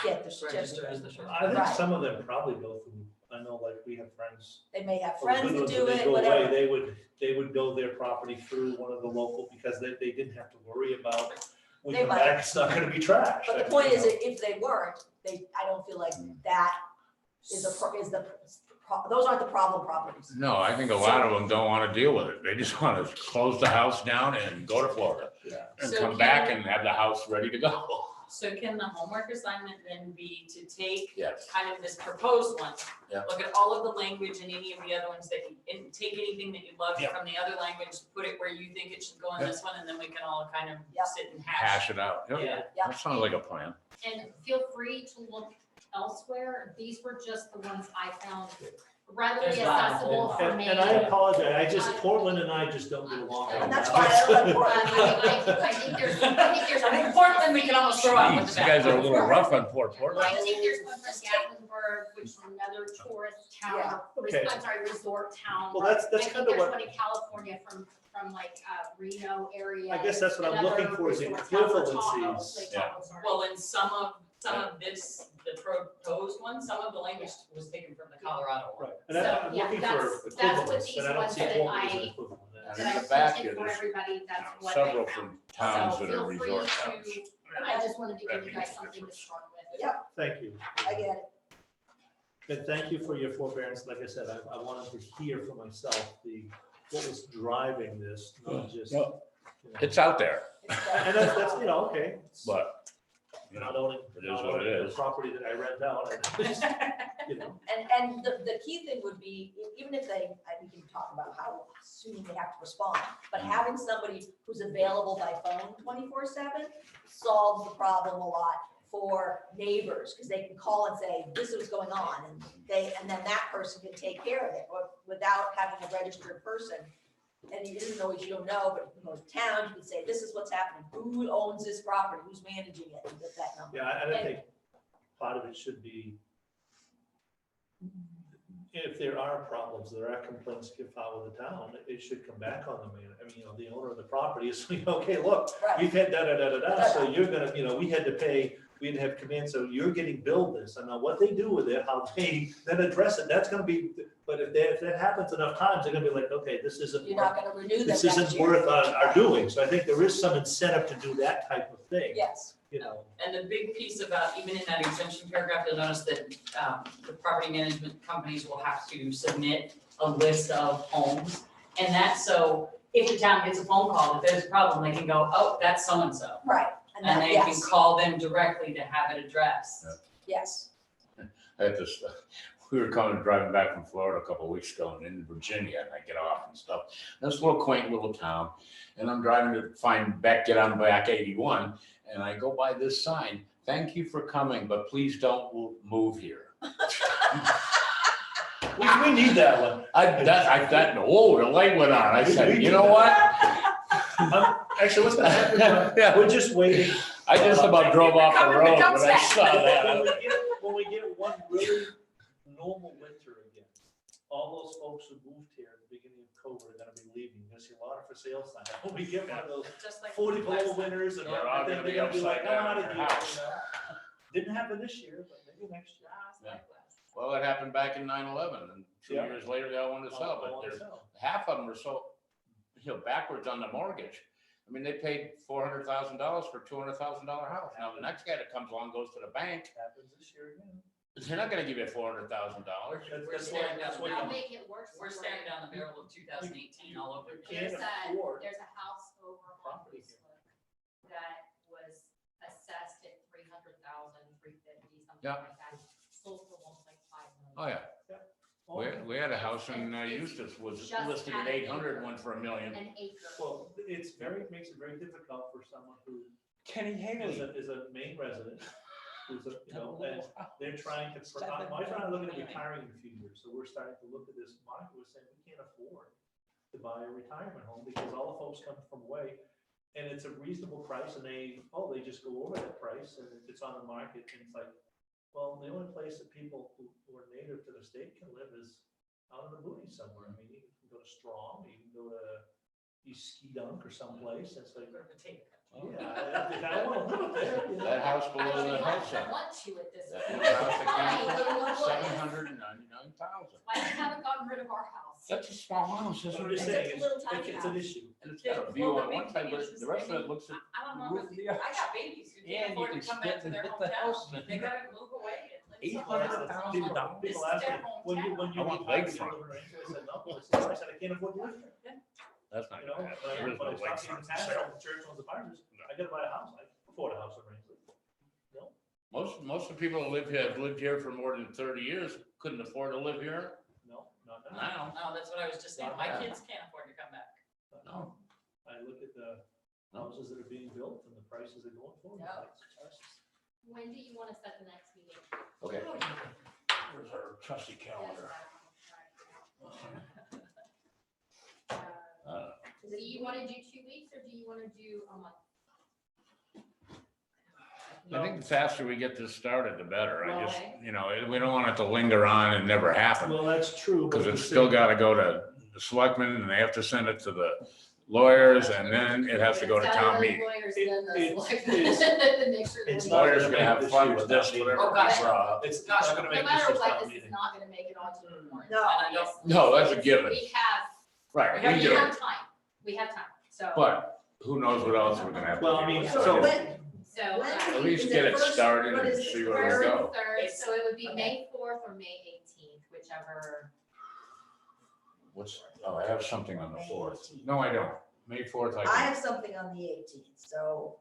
[SPEAKER 4] get the
[SPEAKER 5] Register as
[SPEAKER 4] certificate.
[SPEAKER 5] the short.
[SPEAKER 3] I think
[SPEAKER 4] Right.
[SPEAKER 3] some of them probably go through, I know like we have friends.
[SPEAKER 4] They may have
[SPEAKER 3] or
[SPEAKER 4] friends
[SPEAKER 3] good
[SPEAKER 4] that
[SPEAKER 3] ones,
[SPEAKER 4] do
[SPEAKER 3] when they
[SPEAKER 4] it,
[SPEAKER 3] go away,
[SPEAKER 4] whatever.
[SPEAKER 3] They would go their property through one of the local, because they didn't have to worry about, when
[SPEAKER 4] They
[SPEAKER 3] you come
[SPEAKER 4] might.
[SPEAKER 3] back, it's not gonna be trashed.
[SPEAKER 4] But the point is, that if they weren't, I don't feel like that is those aren't the problem properties.
[SPEAKER 1] No, I think a lot of them don't want to deal with it. They just want to close the house down and go to Florida
[SPEAKER 3] Yeah.
[SPEAKER 1] and
[SPEAKER 5] So
[SPEAKER 1] come back and have the house ready to go.
[SPEAKER 5] So can the homework assignment then be to take
[SPEAKER 1] Yes.
[SPEAKER 5] kind of this proposed one?
[SPEAKER 1] Yeah.
[SPEAKER 5] Look at all of the language and any of the other ones and take anything that you love
[SPEAKER 1] Yeah.
[SPEAKER 5] from the other language, put it where you think it should go in
[SPEAKER 1] Yeah.
[SPEAKER 5] this one, and then we can all kind of
[SPEAKER 4] Yep.
[SPEAKER 5] sit and hash.
[SPEAKER 1] Hash it out. Yep.
[SPEAKER 5] Yeah.
[SPEAKER 4] Yep.
[SPEAKER 1] That sounds like a plan.
[SPEAKER 2] And feel free to look elsewhere. These were just the ones I found readily
[SPEAKER 5] There's not a
[SPEAKER 2] accessible
[SPEAKER 5] whole
[SPEAKER 2] for
[SPEAKER 3] And,
[SPEAKER 2] me.
[SPEAKER 3] and I apologize, Portland and I just don't get along.
[SPEAKER 2] And
[SPEAKER 4] that's
[SPEAKER 3] right
[SPEAKER 4] fine, I
[SPEAKER 3] now.
[SPEAKER 4] love Portland.
[SPEAKER 2] I think there's.
[SPEAKER 5] I think Portland, we can almost throw out with
[SPEAKER 1] Jeez,
[SPEAKER 5] the
[SPEAKER 1] you guys are a
[SPEAKER 5] back.
[SPEAKER 1] little rough on Port Portland.
[SPEAKER 2] I think there's one from Gatlinburg, which is another tourist town,
[SPEAKER 4] Yeah.
[SPEAKER 3] Okay.
[SPEAKER 2] I'm sorry, resort town.
[SPEAKER 3] Well, that's
[SPEAKER 2] I
[SPEAKER 3] kind
[SPEAKER 2] think
[SPEAKER 3] of
[SPEAKER 2] there's
[SPEAKER 3] what,
[SPEAKER 2] one in California from like Reno area.
[SPEAKER 3] I guess that's what I'm
[SPEAKER 2] another
[SPEAKER 3] looking for is
[SPEAKER 2] resort town, Lake
[SPEAKER 3] equivalencies.
[SPEAKER 2] Tahoe,
[SPEAKER 1] Yeah.
[SPEAKER 2] sorry.
[SPEAKER 5] Well, in some of this, the proposed one, some of the language was taken from the Colorado one.
[SPEAKER 3] right, and
[SPEAKER 2] So,
[SPEAKER 3] I'm
[SPEAKER 2] yeah,
[SPEAKER 3] looking
[SPEAKER 2] that's
[SPEAKER 3] for
[SPEAKER 2] what
[SPEAKER 3] equivalence,
[SPEAKER 2] these
[SPEAKER 3] and I don't
[SPEAKER 2] ones
[SPEAKER 3] see
[SPEAKER 2] that
[SPEAKER 3] Portland as
[SPEAKER 2] I-
[SPEAKER 3] an equivalent.
[SPEAKER 1] And
[SPEAKER 2] That
[SPEAKER 1] in
[SPEAKER 2] I
[SPEAKER 1] the back,
[SPEAKER 2] printed for
[SPEAKER 1] there's,
[SPEAKER 2] everybody, that's what I
[SPEAKER 1] several
[SPEAKER 2] found.
[SPEAKER 1] from towns
[SPEAKER 2] So
[SPEAKER 1] that are
[SPEAKER 2] feel free
[SPEAKER 1] resort
[SPEAKER 2] to-
[SPEAKER 1] towns.
[SPEAKER 2] I just wanted to give you guys something to start with.
[SPEAKER 4] Yep.
[SPEAKER 3] Thank you.
[SPEAKER 4] I get it.
[SPEAKER 3] And thank you for your forbearance. Like I said, I wanted to hear for myself what was driving this, not just.
[SPEAKER 1] No,
[SPEAKER 3] you know.
[SPEAKER 1] it's out there,
[SPEAKER 3] And that's, okay. It's
[SPEAKER 1] but,
[SPEAKER 3] Not owning,
[SPEAKER 1] it is what it
[SPEAKER 3] the
[SPEAKER 1] is.
[SPEAKER 3] property that I rent out, you know.
[SPEAKER 4] And the key thing would be, even if we can talk about how soon they have to respond, but having somebody who's available by phone 24/7 solves the problem a lot for neighbors, because they can call and say, this is what's going on, and then that person can take care of it, or without having a registered person. And it isn't always, you don't know, but you can go to town, you can say, this is what's happening, who owns this property, who's managing it, and get that number.
[SPEAKER 3] Yeah, and I think part of it should be, if there are problems, there are complaints get filed with the town, it should come back on the man. I mean, the owner of the property is, okay, look,
[SPEAKER 4] Right,
[SPEAKER 3] we've had da-da-da-da-da, so you're gonna, we had to pay, we had to have come in, so you're getting billed this. And now what they do with it, how they then address it, that's gonna be, but if that happens enough times, they're gonna be like, okay, this isn't.
[SPEAKER 4] you're not gonna renew them
[SPEAKER 3] This
[SPEAKER 4] next
[SPEAKER 3] isn't
[SPEAKER 4] year.
[SPEAKER 3] worth our doing. So I think there is some incentive to do that type of thing,
[SPEAKER 4] Yes,
[SPEAKER 5] And the big piece about, even in that exemption paragraph, you'll notice that the property management companies will have to submit a list of homes. And that's so, if the town gets a phone call, if there's a problem, they can go, oh, that's so-and-so.
[SPEAKER 4] right, and
[SPEAKER 5] And
[SPEAKER 4] that,
[SPEAKER 5] they can
[SPEAKER 4] yes,
[SPEAKER 5] call them directly to have it addressed.
[SPEAKER 4] yes,
[SPEAKER 1] I had this, we were driving back from Florida a couple of weeks ago and in Virginia, and I get off and stuff. This little quaint little town, and I'm driving to get on back 81, and I go by this sign, thank you for coming, but please don't move here.
[SPEAKER 3] we need that one.
[SPEAKER 1] The light went on. I said, you know what?
[SPEAKER 3] Actually, what's gonna happen?
[SPEAKER 1] Yeah.
[SPEAKER 3] We're just waiting.
[SPEAKER 1] I just about drove off the road when I saw that.
[SPEAKER 3] When we get one really normal winter again, all those folks who moved here at the beginning of COVID are gonna be leaving. You're gonna see a lot of for sale signs. When we get one of those
[SPEAKER 5] Just like
[SPEAKER 3] 40 below winters and
[SPEAKER 1] They're
[SPEAKER 3] all,
[SPEAKER 1] all
[SPEAKER 3] then
[SPEAKER 1] gonna
[SPEAKER 3] they're
[SPEAKER 1] be
[SPEAKER 3] gonna be like,
[SPEAKER 1] upside
[SPEAKER 3] I'm
[SPEAKER 1] down
[SPEAKER 3] out
[SPEAKER 1] in
[SPEAKER 3] of
[SPEAKER 1] their
[SPEAKER 3] here.
[SPEAKER 1] house.
[SPEAKER 3] Didn't happen this year, but maybe next year.
[SPEAKER 1] Well, it happened back in 9/11, and 2
[SPEAKER 3] Yeah.
[SPEAKER 1] years later, they all wanted to sell, but there's half of them were so, backwards on the mortgage. I mean, they paid $400,000 for a $200,000 house. Now, the next guy that comes along goes to the bank,
[SPEAKER 3] Happens this year again.
[SPEAKER 1] they're not gonna give you $400,000.
[SPEAKER 3] That's what
[SPEAKER 2] I'll make it worse.
[SPEAKER 5] We're staring down the barrel of 2018 all over
[SPEAKER 3] You
[SPEAKER 5] again.
[SPEAKER 3] can't
[SPEAKER 2] There's
[SPEAKER 3] afford
[SPEAKER 2] there's a house over on
[SPEAKER 3] property here.
[SPEAKER 2] Eastwood that was assessed at 300,000, 350, something
[SPEAKER 1] Yeah.
[SPEAKER 2] like that, sold for 1.5 million.
[SPEAKER 1] Oh, yeah. We had a house in Eustis, was
[SPEAKER 2] Just
[SPEAKER 1] listed
[SPEAKER 2] at
[SPEAKER 1] at
[SPEAKER 2] an
[SPEAKER 1] 800,
[SPEAKER 2] acre.
[SPEAKER 1] went for $1 million.
[SPEAKER 2] An acre.
[SPEAKER 3] Well, makes it very difficult for someone who
[SPEAKER 1] Kenny
[SPEAKER 3] is a Maine resident, who's and they're trying to, my friend are looking at retiring in a few years, so we're starting to look at this market, we're saying we can't afford to buy a retirement home because all the folks come from away, and it's a reasonable price, and they just go over that price, and it's on the market, and it's like, well, the only place that people who are native to the state can live is out in the boonies somewhere. I mean, you can go to Strong, you can go to East Ski Dunk or someplace, it's like, yeah, I don't want to live there. you know.
[SPEAKER 1] That house
[SPEAKER 2] I
[SPEAKER 1] below
[SPEAKER 2] don't
[SPEAKER 1] the
[SPEAKER 2] want
[SPEAKER 1] health center.
[SPEAKER 2] you at this
[SPEAKER 1] That
[SPEAKER 2] point.
[SPEAKER 1] house that
[SPEAKER 2] Hey,
[SPEAKER 1] came
[SPEAKER 2] little
[SPEAKER 1] for
[SPEAKER 2] boy.
[SPEAKER 1] $799,000.
[SPEAKER 2] Why you haven't gotten rid of our house?
[SPEAKER 1] That's a small house, isn't
[SPEAKER 3] I'm
[SPEAKER 1] it?
[SPEAKER 3] just
[SPEAKER 4] It's a
[SPEAKER 3] saying,
[SPEAKER 4] little tiny
[SPEAKER 3] it's an
[SPEAKER 4] house.
[SPEAKER 3] issue.
[SPEAKER 1] And it's got a view on one side, but the rest of it looks at
[SPEAKER 5] I don't
[SPEAKER 1] the
[SPEAKER 5] know,
[SPEAKER 1] roof of the other.
[SPEAKER 5] I got babies who
[SPEAKER 1] And
[SPEAKER 5] can't
[SPEAKER 1] you
[SPEAKER 5] afford to
[SPEAKER 1] can
[SPEAKER 5] come back
[SPEAKER 1] split
[SPEAKER 5] to their
[SPEAKER 1] and hit the house.
[SPEAKER 5] hometown, they gotta move away and live
[SPEAKER 3] Well,
[SPEAKER 5] somewhere
[SPEAKER 3] that's
[SPEAKER 5] else.
[SPEAKER 3] the- people
[SPEAKER 5] This is
[SPEAKER 3] ask
[SPEAKER 5] their
[SPEAKER 3] me, when you
[SPEAKER 1] I want
[SPEAKER 3] retire,
[SPEAKER 1] lakefront.
[SPEAKER 3] you live in Rancho? I said, no, I said, I can't afford to live here.
[SPEAKER 1] That's not
[SPEAKER 3] You know,
[SPEAKER 1] gonna happen. There is
[SPEAKER 3] when
[SPEAKER 1] no
[SPEAKER 3] I was talking to
[SPEAKER 1] lakefront
[SPEAKER 3] the
[SPEAKER 1] for sale.
[SPEAKER 3] church owns the partners, I gotta buy a house, I can afford a house in Rancho.
[SPEAKER 1] Most of the people that have lived here for more than 30 years couldn't afford to live here
[SPEAKER 3] No, not now.
[SPEAKER 1] now.
[SPEAKER 5] No, that's what I was just saying, my kids can't afford to come back.
[SPEAKER 1] No.
[SPEAKER 3] I look at the houses that are being built and the prices they're going for. and
[SPEAKER 4] Yeah.
[SPEAKER 3] it's like,
[SPEAKER 2] When do you want to set the next meeting?
[SPEAKER 1] Okay. Where's our trusty calendar?
[SPEAKER 2] Do you want to do 2 weeks or do you want to do a month?
[SPEAKER 1] I think the faster we get this started, the better. I just,
[SPEAKER 2] Okay.
[SPEAKER 1] we don't want it to linger on and never happen.
[SPEAKER 3] Well, that's true. but
[SPEAKER 1] Because
[SPEAKER 3] at
[SPEAKER 1] it's
[SPEAKER 3] the
[SPEAKER 1] still
[SPEAKER 3] same-
[SPEAKER 1] gotta go to the selectmen and they have to send it to the lawyers and then it has to go to town meeting.
[SPEAKER 2] Lawyers,
[SPEAKER 3] It-
[SPEAKER 2] then the
[SPEAKER 3] it's-
[SPEAKER 2] selectmen, to make sure that
[SPEAKER 3] it's
[SPEAKER 2] we-
[SPEAKER 3] not
[SPEAKER 1] Lawyers
[SPEAKER 3] gonna
[SPEAKER 1] gonna have
[SPEAKER 3] make
[SPEAKER 1] fun
[SPEAKER 3] this
[SPEAKER 1] with
[SPEAKER 3] year's
[SPEAKER 1] this,
[SPEAKER 3] town
[SPEAKER 1] whatever.
[SPEAKER 5] Oh, gosh.
[SPEAKER 1] we brought.
[SPEAKER 3] It's
[SPEAKER 5] Gosh,
[SPEAKER 3] not gonna
[SPEAKER 2] No
[SPEAKER 3] make this
[SPEAKER 2] matter
[SPEAKER 3] year's
[SPEAKER 2] what,
[SPEAKER 3] town
[SPEAKER 2] this is
[SPEAKER 3] meeting.
[SPEAKER 2] not going to make it onto the warrant.
[SPEAKER 4] No.
[SPEAKER 5] And I don't-
[SPEAKER 1] No, that's a given.
[SPEAKER 2] We have,
[SPEAKER 1] Right,
[SPEAKER 5] Yeah,
[SPEAKER 1] we
[SPEAKER 2] we
[SPEAKER 1] do.
[SPEAKER 2] have time, we have time, so.
[SPEAKER 1] But who knows what else we're gonna have to do.
[SPEAKER 3] Well, I mean,
[SPEAKER 2] Yeah.
[SPEAKER 3] so,
[SPEAKER 4] When,
[SPEAKER 2] So,
[SPEAKER 1] At least get it started and see where we
[SPEAKER 2] first
[SPEAKER 1] go.
[SPEAKER 2] and third, so it would be
[SPEAKER 4] Okay.
[SPEAKER 2] May 4th or May 18th, whichever.
[SPEAKER 1] I have something on the 4th. No, I don't. May 4th, I
[SPEAKER 4] I
[SPEAKER 1] can.
[SPEAKER 4] have something on the 18th, so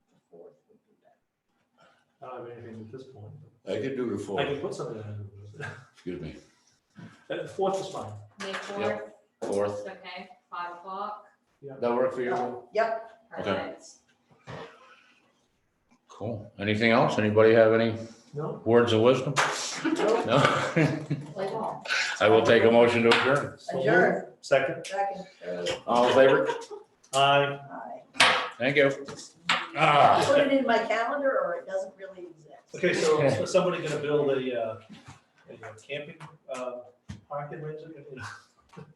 [SPEAKER 4] the 4th would be better.
[SPEAKER 3] I don't have anything at this point.
[SPEAKER 1] I could do the
[SPEAKER 3] I
[SPEAKER 1] 4th.
[SPEAKER 3] can put something in.
[SPEAKER 1] Excuse me.
[SPEAKER 3] The 4th is fine.
[SPEAKER 2] May 4th,
[SPEAKER 1] 4th.
[SPEAKER 2] okay, 5 o'clock,
[SPEAKER 1] That work for you?
[SPEAKER 4] Yep,
[SPEAKER 1] Okay.
[SPEAKER 2] perfect.
[SPEAKER 1] Cool. Anything else? Anybody have any
[SPEAKER 3] No?
[SPEAKER 1] words of wisdom? No?
[SPEAKER 2] Play ball.
[SPEAKER 1] I will take a motion to adjourn.
[SPEAKER 3] So
[SPEAKER 4] Adjourn.
[SPEAKER 3] moved. Second.
[SPEAKER 4] Second, third,
[SPEAKER 1] All in favor?
[SPEAKER 3] Aye.
[SPEAKER 4] aye.
[SPEAKER 1] Thank you.
[SPEAKER 4] Put
[SPEAKER 1] Ah.
[SPEAKER 4] it in my calendar or it doesn't really exist.
[SPEAKER 3] Okay, so is somebody gonna build a camping, park in Windsor?